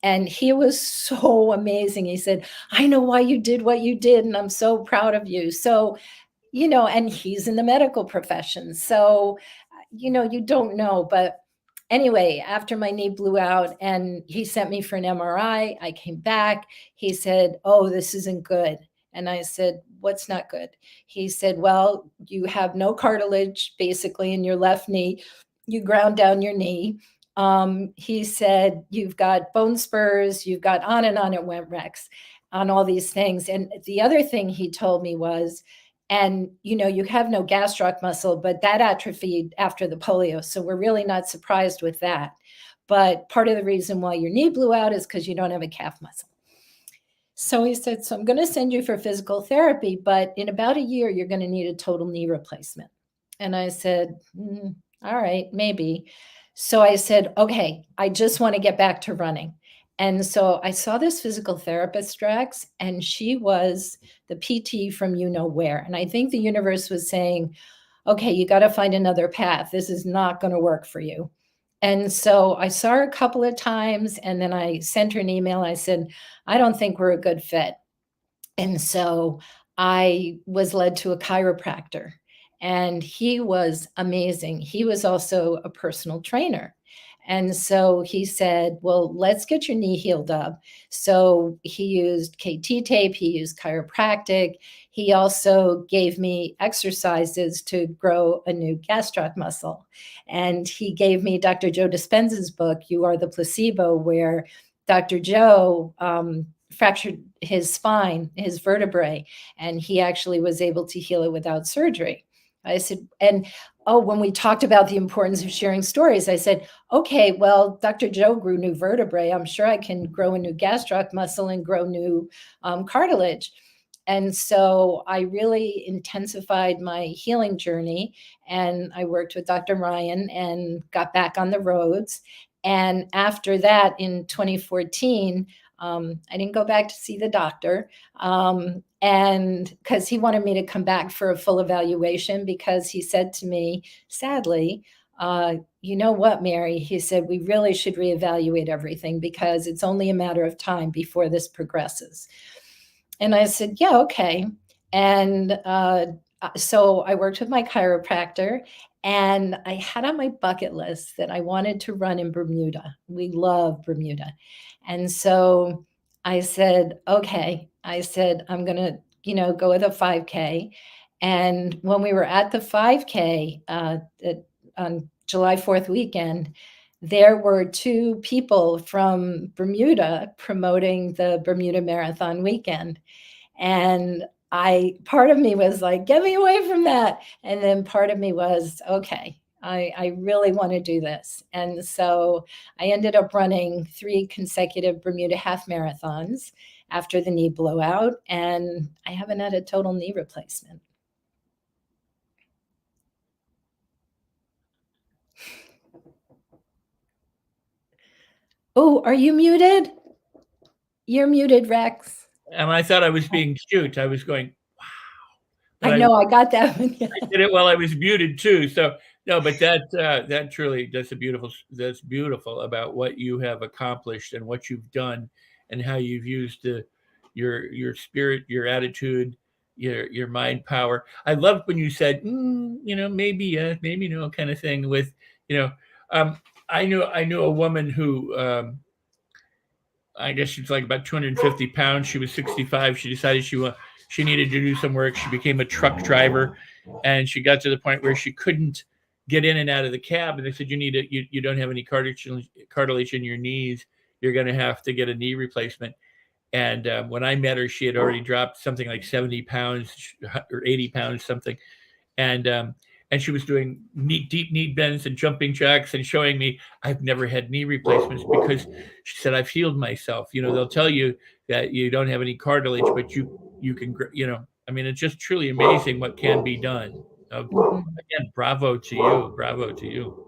And he was so amazing. He said, I know why you did what you did, and I'm so proud of you. So, and he's in the medical profession. So, you don't know. But anyway, after my knee blew out and he sent me for an MRI, I came back. He said, oh, this isn't good. And I said, what's not good? He said, well, you have no cartilage basically in your left knee. You ground down your knee. He said, you've got bone spurs, you've got on and on it went, Rex, on all these things. And the other thing he told me was, and you have no gastroc muscle, but that atrophied after the polio. So we're really not surprised with that. But part of the reason why your knee blew out is because you don't have a calf muscle. So he said, so I'm going to send you for physical therapy, but in about a year, you're going to need a total knee replacement. And I said, all right, maybe. So I said, okay, I just want to get back to running. And so I saw this physical therapist, Rex, and she was the PT from where. And I think the universe was saying, okay, you got to find another path. This is not going to work for you. And so I saw her a couple of times, and then I sent her an email. I said, I don't think we're a good fit. And so I was led to a chiropractor, and he was amazing. He was also a personal trainer. And so he said, well, let's get your knee healed up. So he used KT tape, he used chiropractic. He also gave me exercises to grow a new gastroc muscle. And he gave me Dr. Joe Dispenza's book, You Are the Placebo, where Dr. Joe fractured his spine, his vertebrae, and he actually was able to heal it without surgery. I said, when we talked about the importance of sharing stories, I said, okay, well, Dr. Joe grew new vertebrae. I'm sure I can grow a new gastroc muscle and grow new cartilage. And so I really intensified my healing journey, and I worked with Dr. Ryan and got back on the roads. And after that, in 2014, I didn't go back to see the doctor. And because he wanted me to come back for a full evaluation, because he said to me, sadly, you know what, Mary, he said, we really should reevaluate everything because it's only a matter of time before this progresses. And I said, yeah, okay. And so I worked with my chiropractor, and I had on my bucket list that I wanted to run in Bermuda. We love Bermuda. And so I said, okay. I said, I'm going to, go with a 5K. And when we were at the 5K on July 4th weekend, there were two people from Bermuda promoting the Bermuda Marathon weekend. And part of me was like, get me away from that. And then part of me was, okay, I really want to do this. And so I ended up running 3 consecutive Bermuda half marathons after the knee blowout, and I haven't had a total knee replacement. Oh, are you muted? You're muted, Rex. And I thought I was being cute. I was going, wow. I know, I got that one. I did it while I was muted too. So no, but that truly, that's beautiful about what you have accomplished and what you've done and how you've used your spirit, your attitude, your mind power. I loved when you said, maybe no, kind of thing. With I knew a woman who I guess she's like about 250 pounds. She was 65. She decided she needed to do some work. She became a truck driver, and she got to the point where she couldn't get in and out of the cab. And they said, you don't have any cartilage in your knees. You're going to have to get a knee replacement. And when I met her, she had already dropped something like 70 pounds or 80 pounds, something. And she was doing deep knee bends and jumping jacks and showing me I've never had knee replacements because she said, I've healed myself. They'll tell you that you don't have any cartilage, but you can, it's just truly amazing what can be done. Again, bravo to you. Bravo to you.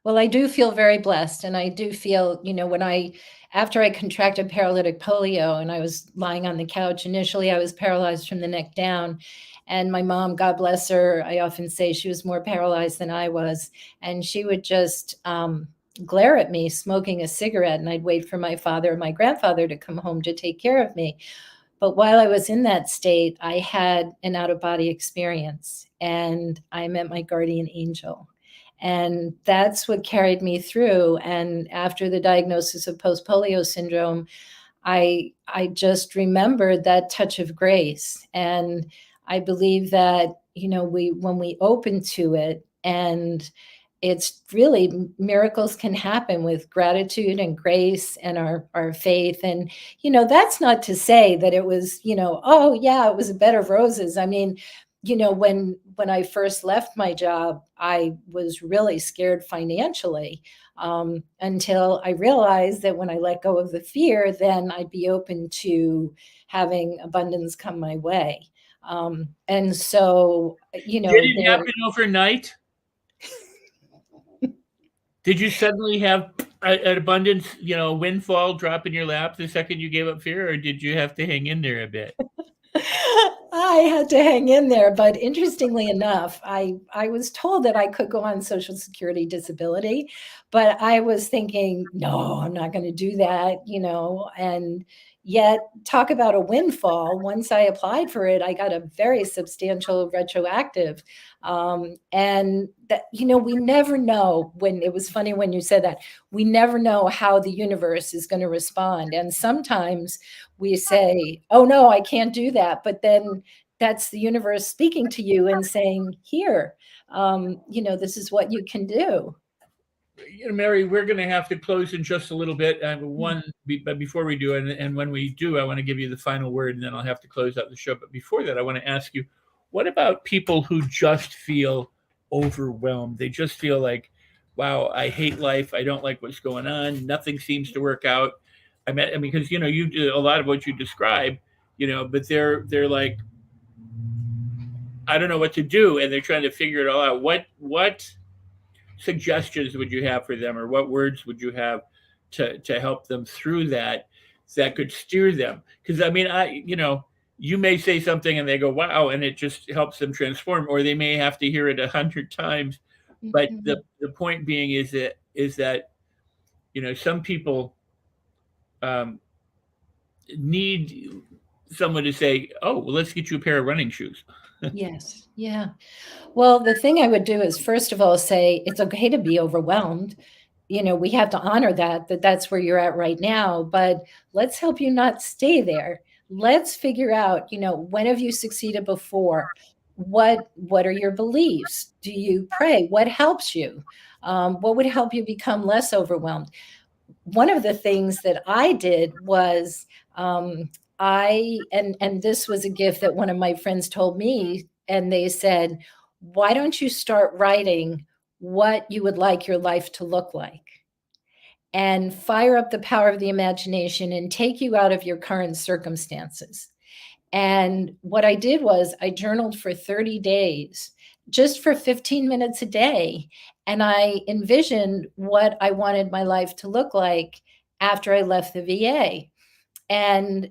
Well, I do feel very blessed. And I do feel, when I after I contracted paralytic polio and I was lying on the couch, initially I was paralyzed from the neck down. And my mom, God bless her, I often say she was more paralyzed than I was. And she would just glare at me smoking a cigarette, and I'd wait for my father or my grandfather to come home to take care of me. But while I was in that state, I had an out-of-body experience, and I met my guardian angel. And that's what carried me through. And after the diagnosis of post-polio syndrome, I just remembered that touch of grace. And I believe that, when we open to it, and it's really, miracles can happen with gratitude and grace and our faith. And, that's not to say that it was, oh yeah, it was a bed of roses. I mean, when I first left my job, I was really scared financially, until I realized that when I let go of the fear, then I'd be open to having abundance come my way. And so, Did it happen overnight? Did you suddenly have an abundance, windfall drop in your lap the second you gave up fear, or did you have to hang in there a bit? I had to hang in there, but interestingly enough, I was told that I could go on Social Security disability, but I was thinking, no, I'm not going to do that, and yet talk about a windfall. Once I applied for it, I got a very substantial retroactive. And that, we never know when. It was funny when you said that. We never know how the universe is going to respond. And sometimes we say, oh no, I can't do that. But then that's the universe speaking to you and saying, here, this is what you can do. Mary, we're going to have to close in just a little bit. But before we do, and when we do, I want to give you the final word, and then I'll have to close out the show. But before that, I want to ask you, what about people who just feel overwhelmed? They just feel like, wow, I hate life. I don't like what's going on. Nothing seems to work out. Because you do a lot of what you describe, but they're like, I don't know what to do, and they're trying to figure it all out. What suggestions would you have for them, or what words would you have to help them through that could steer them? Because you may say something and they go, wow, and it just helps them transform, or they may have to hear it 100 times. But the point being is that some people need someone to say, oh, well, let's get you a pair of running shoes. Yes. Yeah. Well, the thing I would do is, first of all, say it's okay to be overwhelmed. We have to honor that's where you're at right now, but let's help you not stay there. Let's figure out, when have you succeeded before? What are your beliefs? Do you pray? What helps you? What would help you become less overwhelmed? One of the things that I did was, and this was a gift that one of my friends told me, and they said, why don't you start writing what you would like your life to look like, and fire up the power of the imagination and take you out of your current circumstances. And what I did was I journaled for 30 days, just for 15 minutes a day. And I envisioned what I wanted my life to look like after I left the VA. And,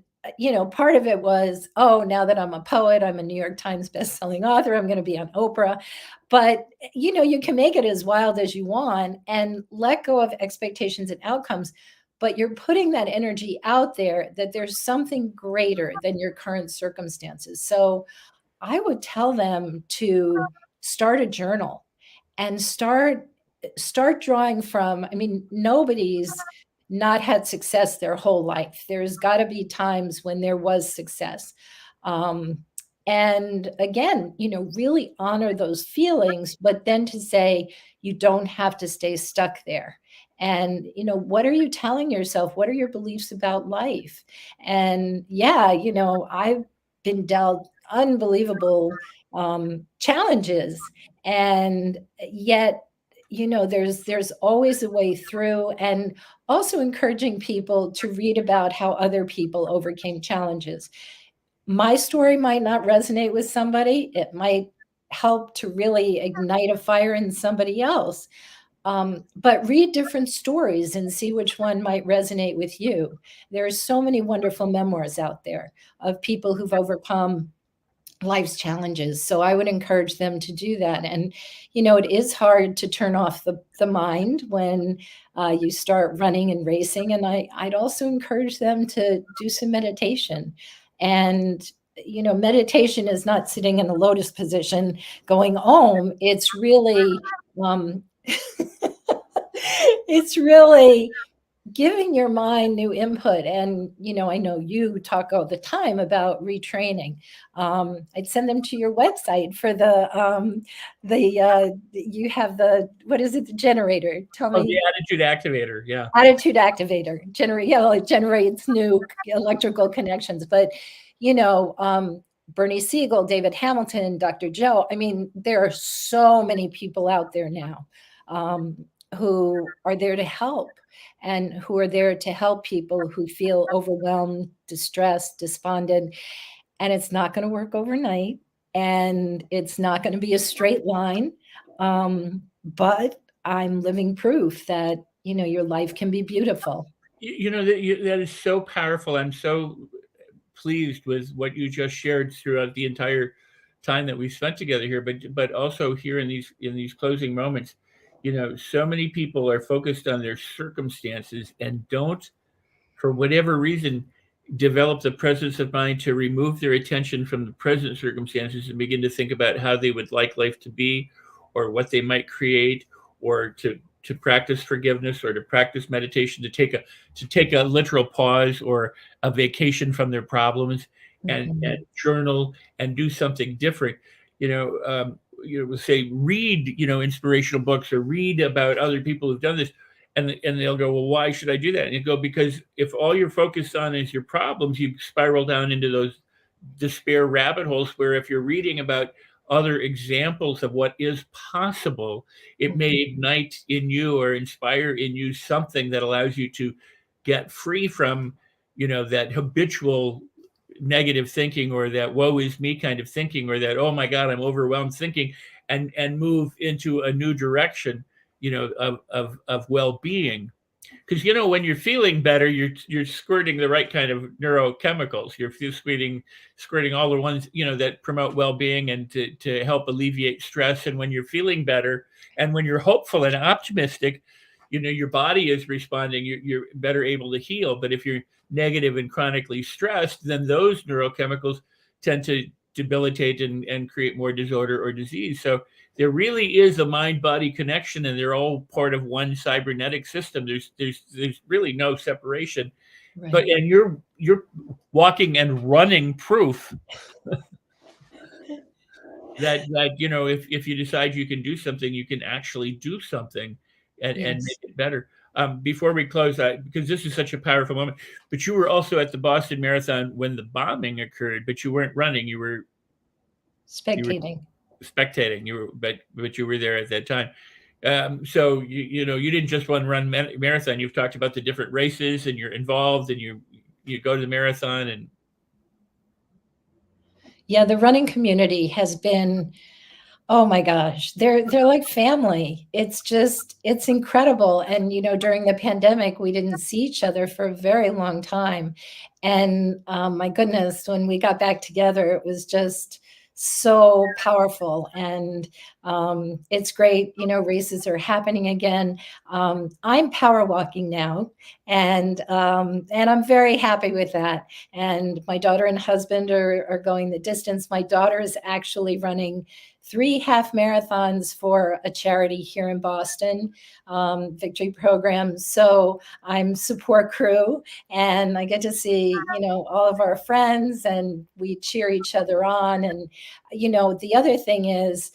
part of it was, oh, now that I'm a poet, I'm a New York Times bestselling author, I'm going to be on Oprah. But, you can make it as wild as you want and let go of expectations and outcomes. But you're putting that energy out there that there's something greater than your current circumstances. So I would tell them to start a journal and start drawing from, nobody's not had success their whole life. There's got to be times when there was success. And again, really honor those feelings, but then to say, you don't have to stay stuck there. And, what are you telling yourself? What are your beliefs about life? And yeah, I've been dealt unbelievable challenges, and yet, there's always a way through. And also encouraging people to read about how other people overcame challenges. My story might not resonate with somebody. It might help to really ignite a fire in somebody else. But read different stories and see which one might resonate with you. There are so many wonderful memoirs out there of people who've overcome life's challenges. So I would encourage them to do that. And, it is hard to turn off the mind when you start running and racing. And I'd also encourage them to do some meditation. And, meditation is not sitting in a lotus position going home. It's really, it's really giving your mind new input. And, I know you talk all the time about retraining. I'd send them to your website for you have what is it? The generator. Tell me. The attitude activator. Yeah. Attitude activator. It generates new electrical connections. But, Bernie Siegel, David Hamilton, Dr. Joe. I mean, there are so many people out there now who are there to help, and who are there to help people who feel overwhelmed, distressed, despondent. And it's not going to work overnight, and it's not going to be a straight line. But I'm living proof that, your life can be beautiful. That is so powerful. I'm so pleased with what you just shared throughout the entire time that we spent together here, but also here in these closing moments. So many people are focused on their circumstances and don't, for whatever reason, develop the presence of mind to remove their attention from the present circumstances and begin to think about how they would like life to be, or what they might create, or to practice forgiveness, or to practice meditation, to take a literal pause or a vacation from their problems, and journal and do something different. Say, read, inspirational books, or read about other people who've done this. And they'll go, well, why should I do that? And you go, because if all you're focused on is your problems, you spiral down into those despair rabbit holes, where if you're reading about other examples of what is possible, it may ignite in you or inspire in you something that allows you to get free from, that habitual negative thinking, or that woe is me kind of thinking, or that, oh my God, I'm overwhelmed thinking, and move into a new direction, of well-being. Because, when you're feeling better, you're squirting the right kind of neurochemicals. You're squirting all the ones, that promote well-being and to help alleviate stress. And when you're feeling better, and when you're hopeful and optimistic, your body is responding. You're better able to heal. But if you're negative and chronically stressed, then those neurochemicals tend to debilitate and create more disorder or disease. So there really is a mind-body connection, and they're all part of one cybernetic system. There's really no separation. Right. But you're walking and running proof that if you decide you can do something, you can actually do something and make it better. Before we close, because this is such a powerful moment, but you were also at the Boston Marathon when the bombing occurred, but you weren't running. You were spectating. But you were there at that time. So you didn't just run marathon. You've talked about the different races, and you're involved, and you go to the marathon. And yeah, the running community has been, oh my gosh, they're like family. It's incredible. And, during the pandemic, we didn't see each other for a very long time. And my goodness, when we got back together, it was just so powerful. And it's great. Races are happening again. I'm power walking now, and I'm very happy with that. And my daughter and husband are going the distance. My daughter is actually running 3 half marathons for a charity here in Boston, Victory Program. So I'm support crew, and I get to see, all of our friends, and we cheer each other on. And, the other thing is,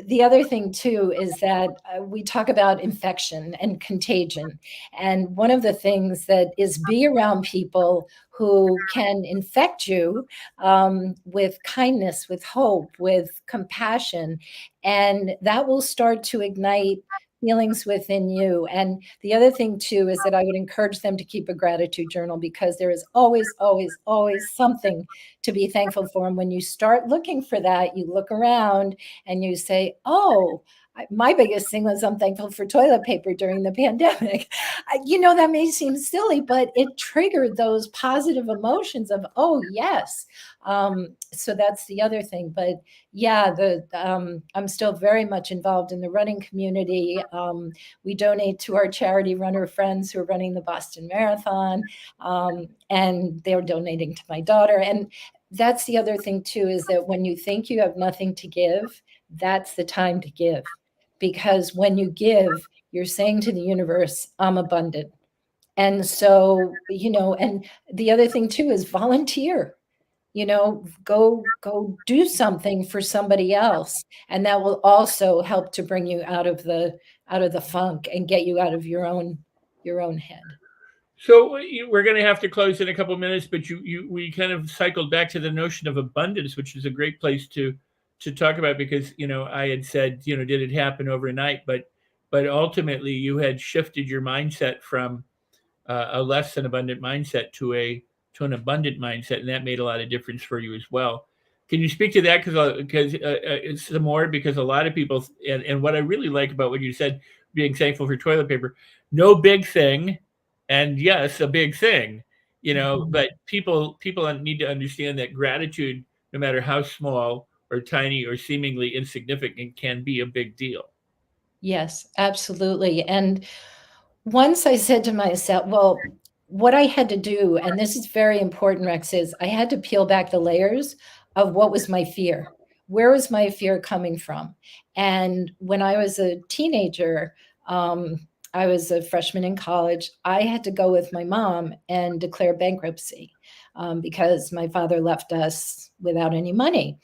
the other thing too is that we talk about infection and contagion. And one of the things that is be around people who can infect you with kindness, with hope, with compassion. And that will start to ignite feelings within you. And the other thing too is that I would encourage them to keep a gratitude journal, because there is always, always, always something to be thankful for. And when you start looking for that, you look around and you say, oh, my biggest thing was I'm thankful for toilet paper during the pandemic. That may seem silly, but it triggered those positive emotions of, oh, yes. So that's the other thing. But yeah, I'm still very much involved in the running community. We donate to our charity runner friends who are running the Boston Marathon, and they're donating to my daughter. And that's the other thing too, is that when you think you have nothing to give, that's the time to give. Because when you give, you're saying to the universe, I'm abundant. And so, and the other thing too is volunteer, go do something for somebody else. And that will also help to bring you out of the funk and get you out of your own head. So we're going to have to close in a couple of minutes, but we kind of cycled back to the notion of abundance, which is a great place to talk about, because I had said, did it happen overnight? But ultimately, you had shifted your mindset from a less than abundant mindset to an abundant mindset, and that made a lot of difference for you as well. Can you speak to that? Because it's some more, because a lot of people, and what I really like about what you said, being thankful for toilet paper, no big thing. And yes, a big thing, but people need to understand that gratitude, no matter how small or tiny or seemingly insignificant, can be a big deal. Yes, absolutely. And once I said to myself, well, what I had to do, and this is very important, Rex, is I had to peel back the layers of what was my fear. Where was my fear coming from? And when I was a teenager, I was a freshman in college, I had to go with my mom and declare bankruptcy because my father left us without any money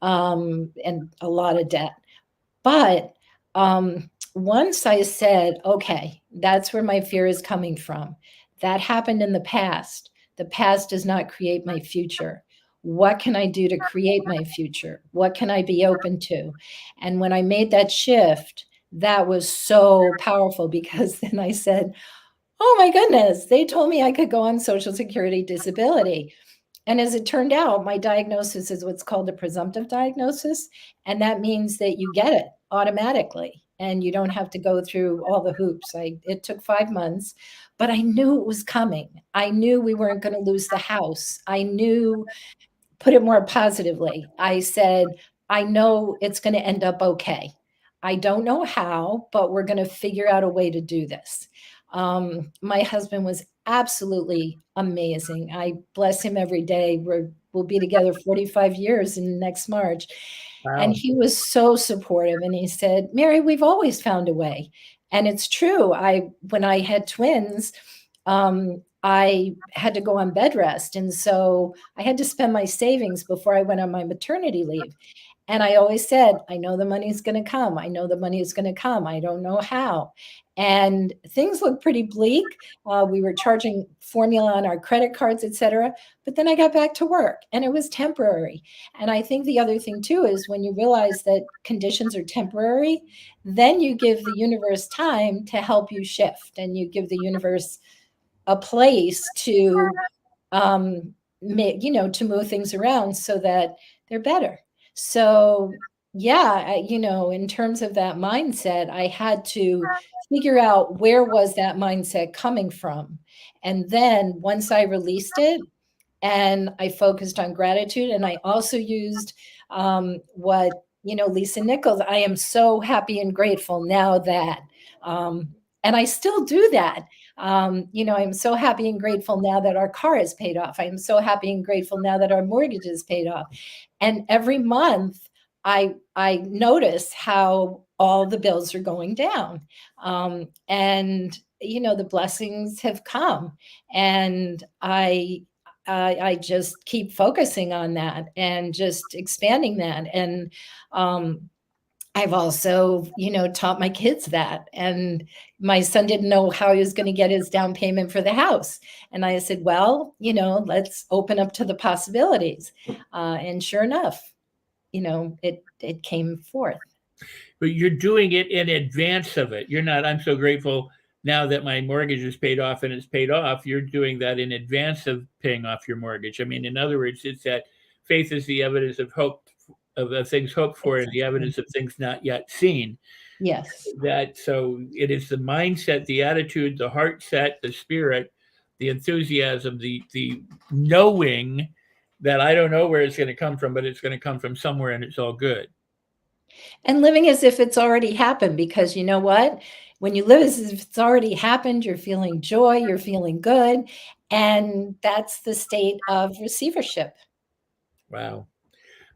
and a lot of debt. But once I said, okay, that's where my fear is coming from. That happened in the past. The past does not create my future. What can I do to create my future? What can I be open to? And when I made that shift, that was so powerful, because then I said, oh my goodness, they told me I could go on Social Security disability. And as it turned out, my diagnosis is what's called a presumptive diagnosis. And that means that you get it automatically and you don't have to go through all the hoops. It took 5 months, but I knew it was coming. I knew we weren't going to lose the house. I knew, put it more positively, I said, I know it's going to end up okay. I don't know how, but we're going to figure out a way to do this. My husband was absolutely amazing. I bless him every day. We'll be together 45 years in next March. Wow. And he was so supportive. And he said, Mary, we've always found a way. And it's true. When I had twins, I had to go on bed rest. And so I had to spend my savings before I went on my maternity leave. And I always said, I know the money's going to come. I know the money is going to come. I don't know how. And things looked pretty bleak. We were charging formula on our credit cards, et cetera. But then I got back to work and it was temporary. And I think the other thing too is when you realize that conditions are temporary, then you give the universe time to help you shift, and you give the universe a place to, to move things around so that they're better. So yeah, in terms of that mindset, I had to figure out where was that mindset coming from. And then once I released it and I focused on gratitude, and I also used what, Lisa Nichols, I am so happy and grateful now that, and I still do that. I'm so happy and grateful now that our car is paid off. I'm so happy and grateful now that our mortgage is paid off. And every month I notice how all the bills are going down. And, the blessings have come. And I just keep focusing on that and just expanding that. And I've also, taught my kids that. And my son didn't know how he was going to get his down payment for the house. And I said, well, let's open up to the possibilities. And sure enough, it came forth. But you're doing it in advance of it. You're not, I'm so grateful now that my mortgage is paid off and it's paid off. You're doing that in advance of paying off your mortgage. I mean, in other words, it's that faith is the evidence of hope, of things hoped for, and the evidence of things not yet seen. Yes. So it is the mindset, the attitude, the heart set, the spirit, the enthusiasm, the knowing that I don't know where it's going to come from, but it's going to come from somewhere, and it's all good. And living as if it's already happened, because you know what? When you live as if it's already happened, you're feeling joy, you're feeling good. And that's the state of receivership. Wow.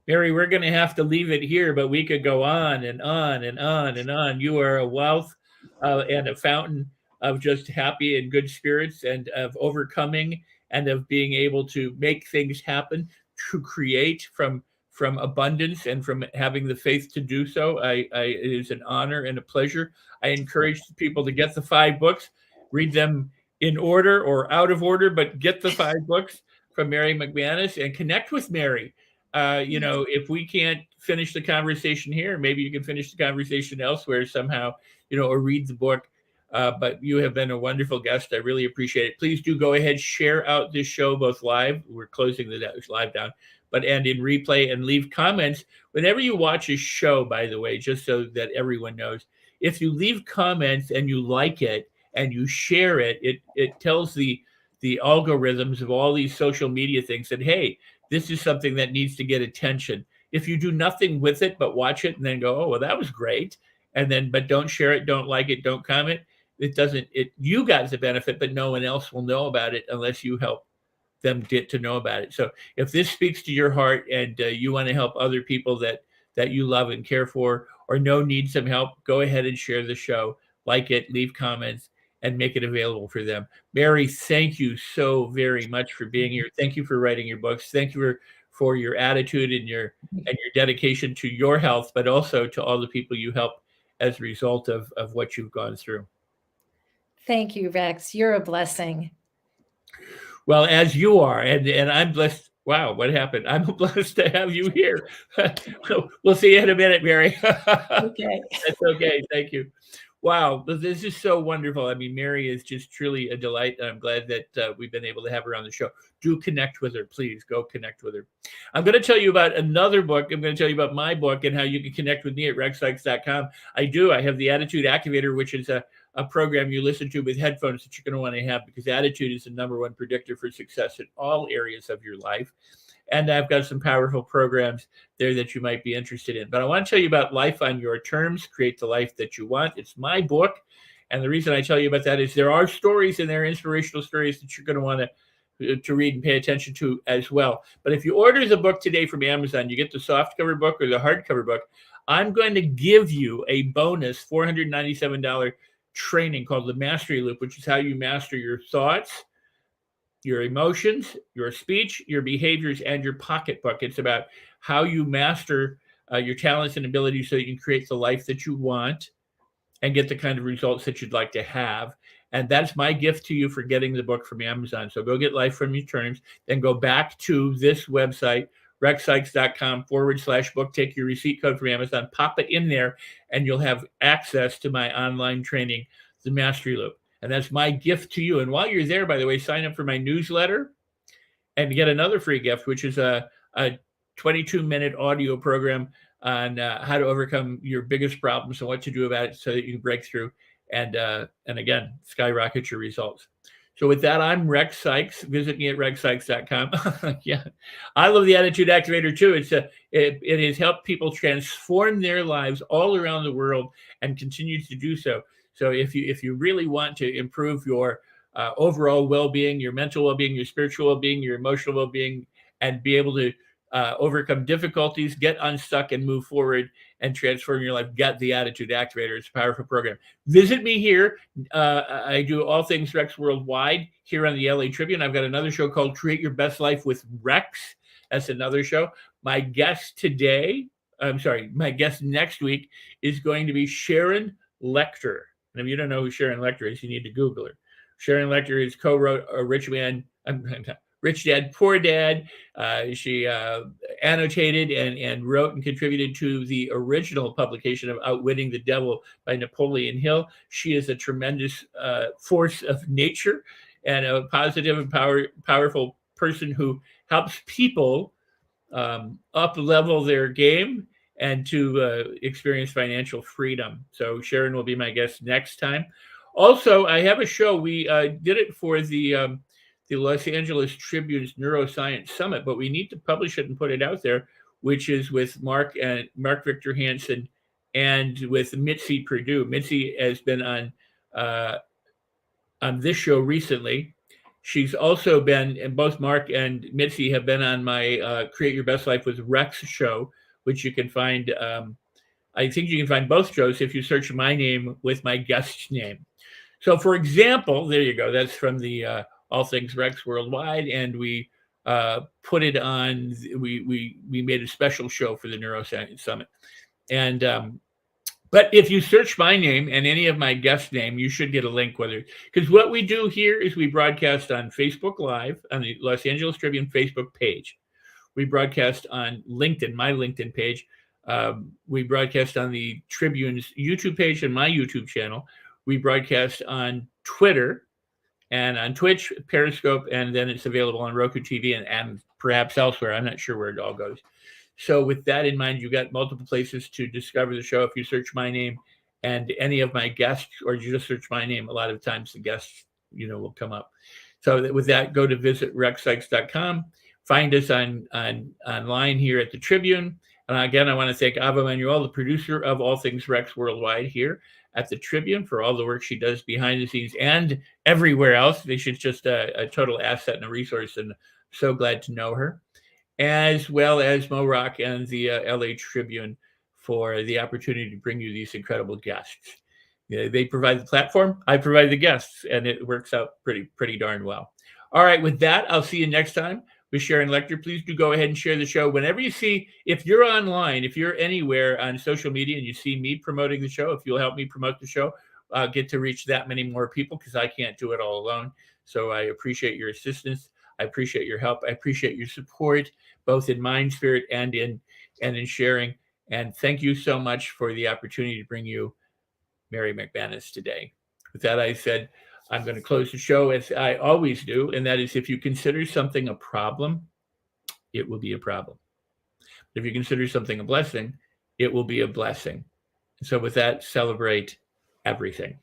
Mary, we're going to have to leave it here, but we could go on and on and on and on. You are a wealth and a fountain of just happy and good spirits and of overcoming and of being able to make things happen, to create from abundance and from having the faith to do so. It is an honor and a pleasure. I encourage people to get the 5 books, read them in order or out of order, but get the 5 books from Mary McManus and connect with Mary. If we can't finish the conversation here, maybe you can finish the conversation elsewhere somehow, or read the book. But you have been a wonderful guest. I really appreciate it. Please do go ahead, share out this show, both live. We're closing the live down, and in replay, and leave comments whenever you watch a show, by the way, just so that everyone knows. If you leave comments and you like it and you share it, it tells the algorithms of all these social media things that, hey, this is something that needs to get attention. If you do nothing with it but watch it and then go, oh, well, that was great, but don't share it, don't like it, don't comment, you guys the benefit, but no one else will know about it unless you help them get to know about it. So if this speaks to your heart and you want to help other people that you love and care for or need some help, go ahead and share the show, like it, leave comments, and make it available for them. Mary, thank you so very much for being here. Thank you for writing your books. Thank you for your attitude and your dedication to your health, but also to all the people you help as a result of what you've gone through. Thank you, Rex. You're a blessing. Well, as you are, and I'm blessed. Wow, what happened? I'm blessed to have you here. We'll see you in a minute, Mary. Okay. That's okay. Thank you. Wow, this is so wonderful. I mean, Mary is just truly a delight, and I'm glad that we've been able to have her on the show. Do connect with her. Please go connect with her. I'm going to tell you about another book. I'm going to tell you about my book and how you can connect with me at rexsikes.com. I have the Attitude Activator, which is a program you listen to with headphones that you're going to want to have, because attitude is the #1 predictor for success in all areas of your life. And I've got some powerful programs there that you might be interested in. But I want to tell you about Life on Your Terms, Create the Life That You Want. It's my book. And the reason I tell you about that is there are stories in there, inspirational stories that you're going to want to read and pay attention to as well. But if you order the book today from Amazon, you get the softcover book or the hardcover book. I'm going to give you a bonus $497 training called the Mastery Loop, which is how you master your thoughts, your emotions, your speech, your behaviors, and your pocketbook. It's about how you master your talents and abilities so you can create the life that you want and get the kind of results that you'd like to have. And that's my gift to you for getting the book from Amazon. So go get Life from Your Terms, then go back to this website, rexsikes.com/book. Take your receipt code from Amazon, pop it in there, and you'll have access to my online training, the Mastery Loop. And that's my gift to you. And while you're there, by the way, sign up for my newsletter and get another free gift, which is a 22-minute audio program on how to overcome your biggest problems and what to do about it so that you can break through and again, skyrocket your results. So with that, I'm Rex Sikes. Visit me at rexsikes.com. Yeah, I love the Attitude Activator too. It has helped people transform their lives all around the world and continues to do so. So if you really want to improve your overall well-being, your mental well-being, your spiritual well-being, your emotional well-being, and be able to overcome difficulties, get unstuck, and move forward and transform your life, get the Attitude Activator. It's a powerful program. Visit me here. I do all things Rex worldwide here on the LA Tribune. I've got another show called Create Your Best Life with Rex. That's another show. My guest next week is going to be Sharon Lechter. And if you don't know who Sharon Lechter is, you need to Google her. Sharon Lechter is co-wrote Rich Dad, Poor Dad. She annotated and wrote and contributed to the original publication of Outwitting the Devil by Napoleon Hill. She is a tremendous force of nature and a positive and powerful person who helps people up-level their game and to experience financial freedom. So Sharon will be my guest next time. Also, I have a show. We did it for the Los Angeles Tribune's Neuroscience Summit, but we need to publish it and put it out there, which is with Mark Victor Hansen and with Mitzi Perdue. Mitzi has been on this show recently. She's also been, and both Mark and Mitzi have been on my Create Your Best Life with Rex show, which you can find. I think you can find both shows if you search my name with my guest name. So, for example, there you go. That's from the All Things Rex Worldwide, and we put it on. We made a special show for the Neuroscience Summit, and but if you search my name and any of my guest name, you should get a link. Because what we do here is we broadcast on Facebook Live on the Los Angeles Tribune Facebook page. We broadcast on LinkedIn, my LinkedIn page. We broadcast on the Tribune's YouTube page and my YouTube channel. We broadcast on Twitter and on Twitch, Periscope, and then it's available on Roku TV and perhaps elsewhere. I'm not sure where it all goes. So with that in mind, you've got multiple places to discover the show. If you search my name and any of my guests, or you just search my name, a lot of times the guests, will come up. So with that, go to visit rexsikes.com. Find us online here at the Tribune. And again, I want to thank Ava Manuel, the producer of All Things Rex Worldwide here at the Tribune, for all the work she does behind the scenes and everywhere else. She's just a total asset and a resource, and so glad to know her. As well as Mo Rock and the LA Tribune for the opportunity to bring you these incredible guests. They provide the platform, I provide the guests, and it works out pretty darn well. All right, with that, I'll see you next time with Sharon Lechter. Please do go ahead and share the show. Whenever you see, if you're online, if you're anywhere on social media and you see me promoting the show, if you'll help me promote the show, I'll get to reach that many more people, because I can't do it all alone. So I appreciate your assistance. I appreciate your help. I appreciate your support, both in mind, spirit, and in sharing. And thank you so much for the opportunity to bring you Mary McManus today. With that, I said, I'm going to close the show as I always do, and that is, if you consider something a problem, it will be a problem. If you consider something a blessing, it will be a blessing. So with that, celebrate everything.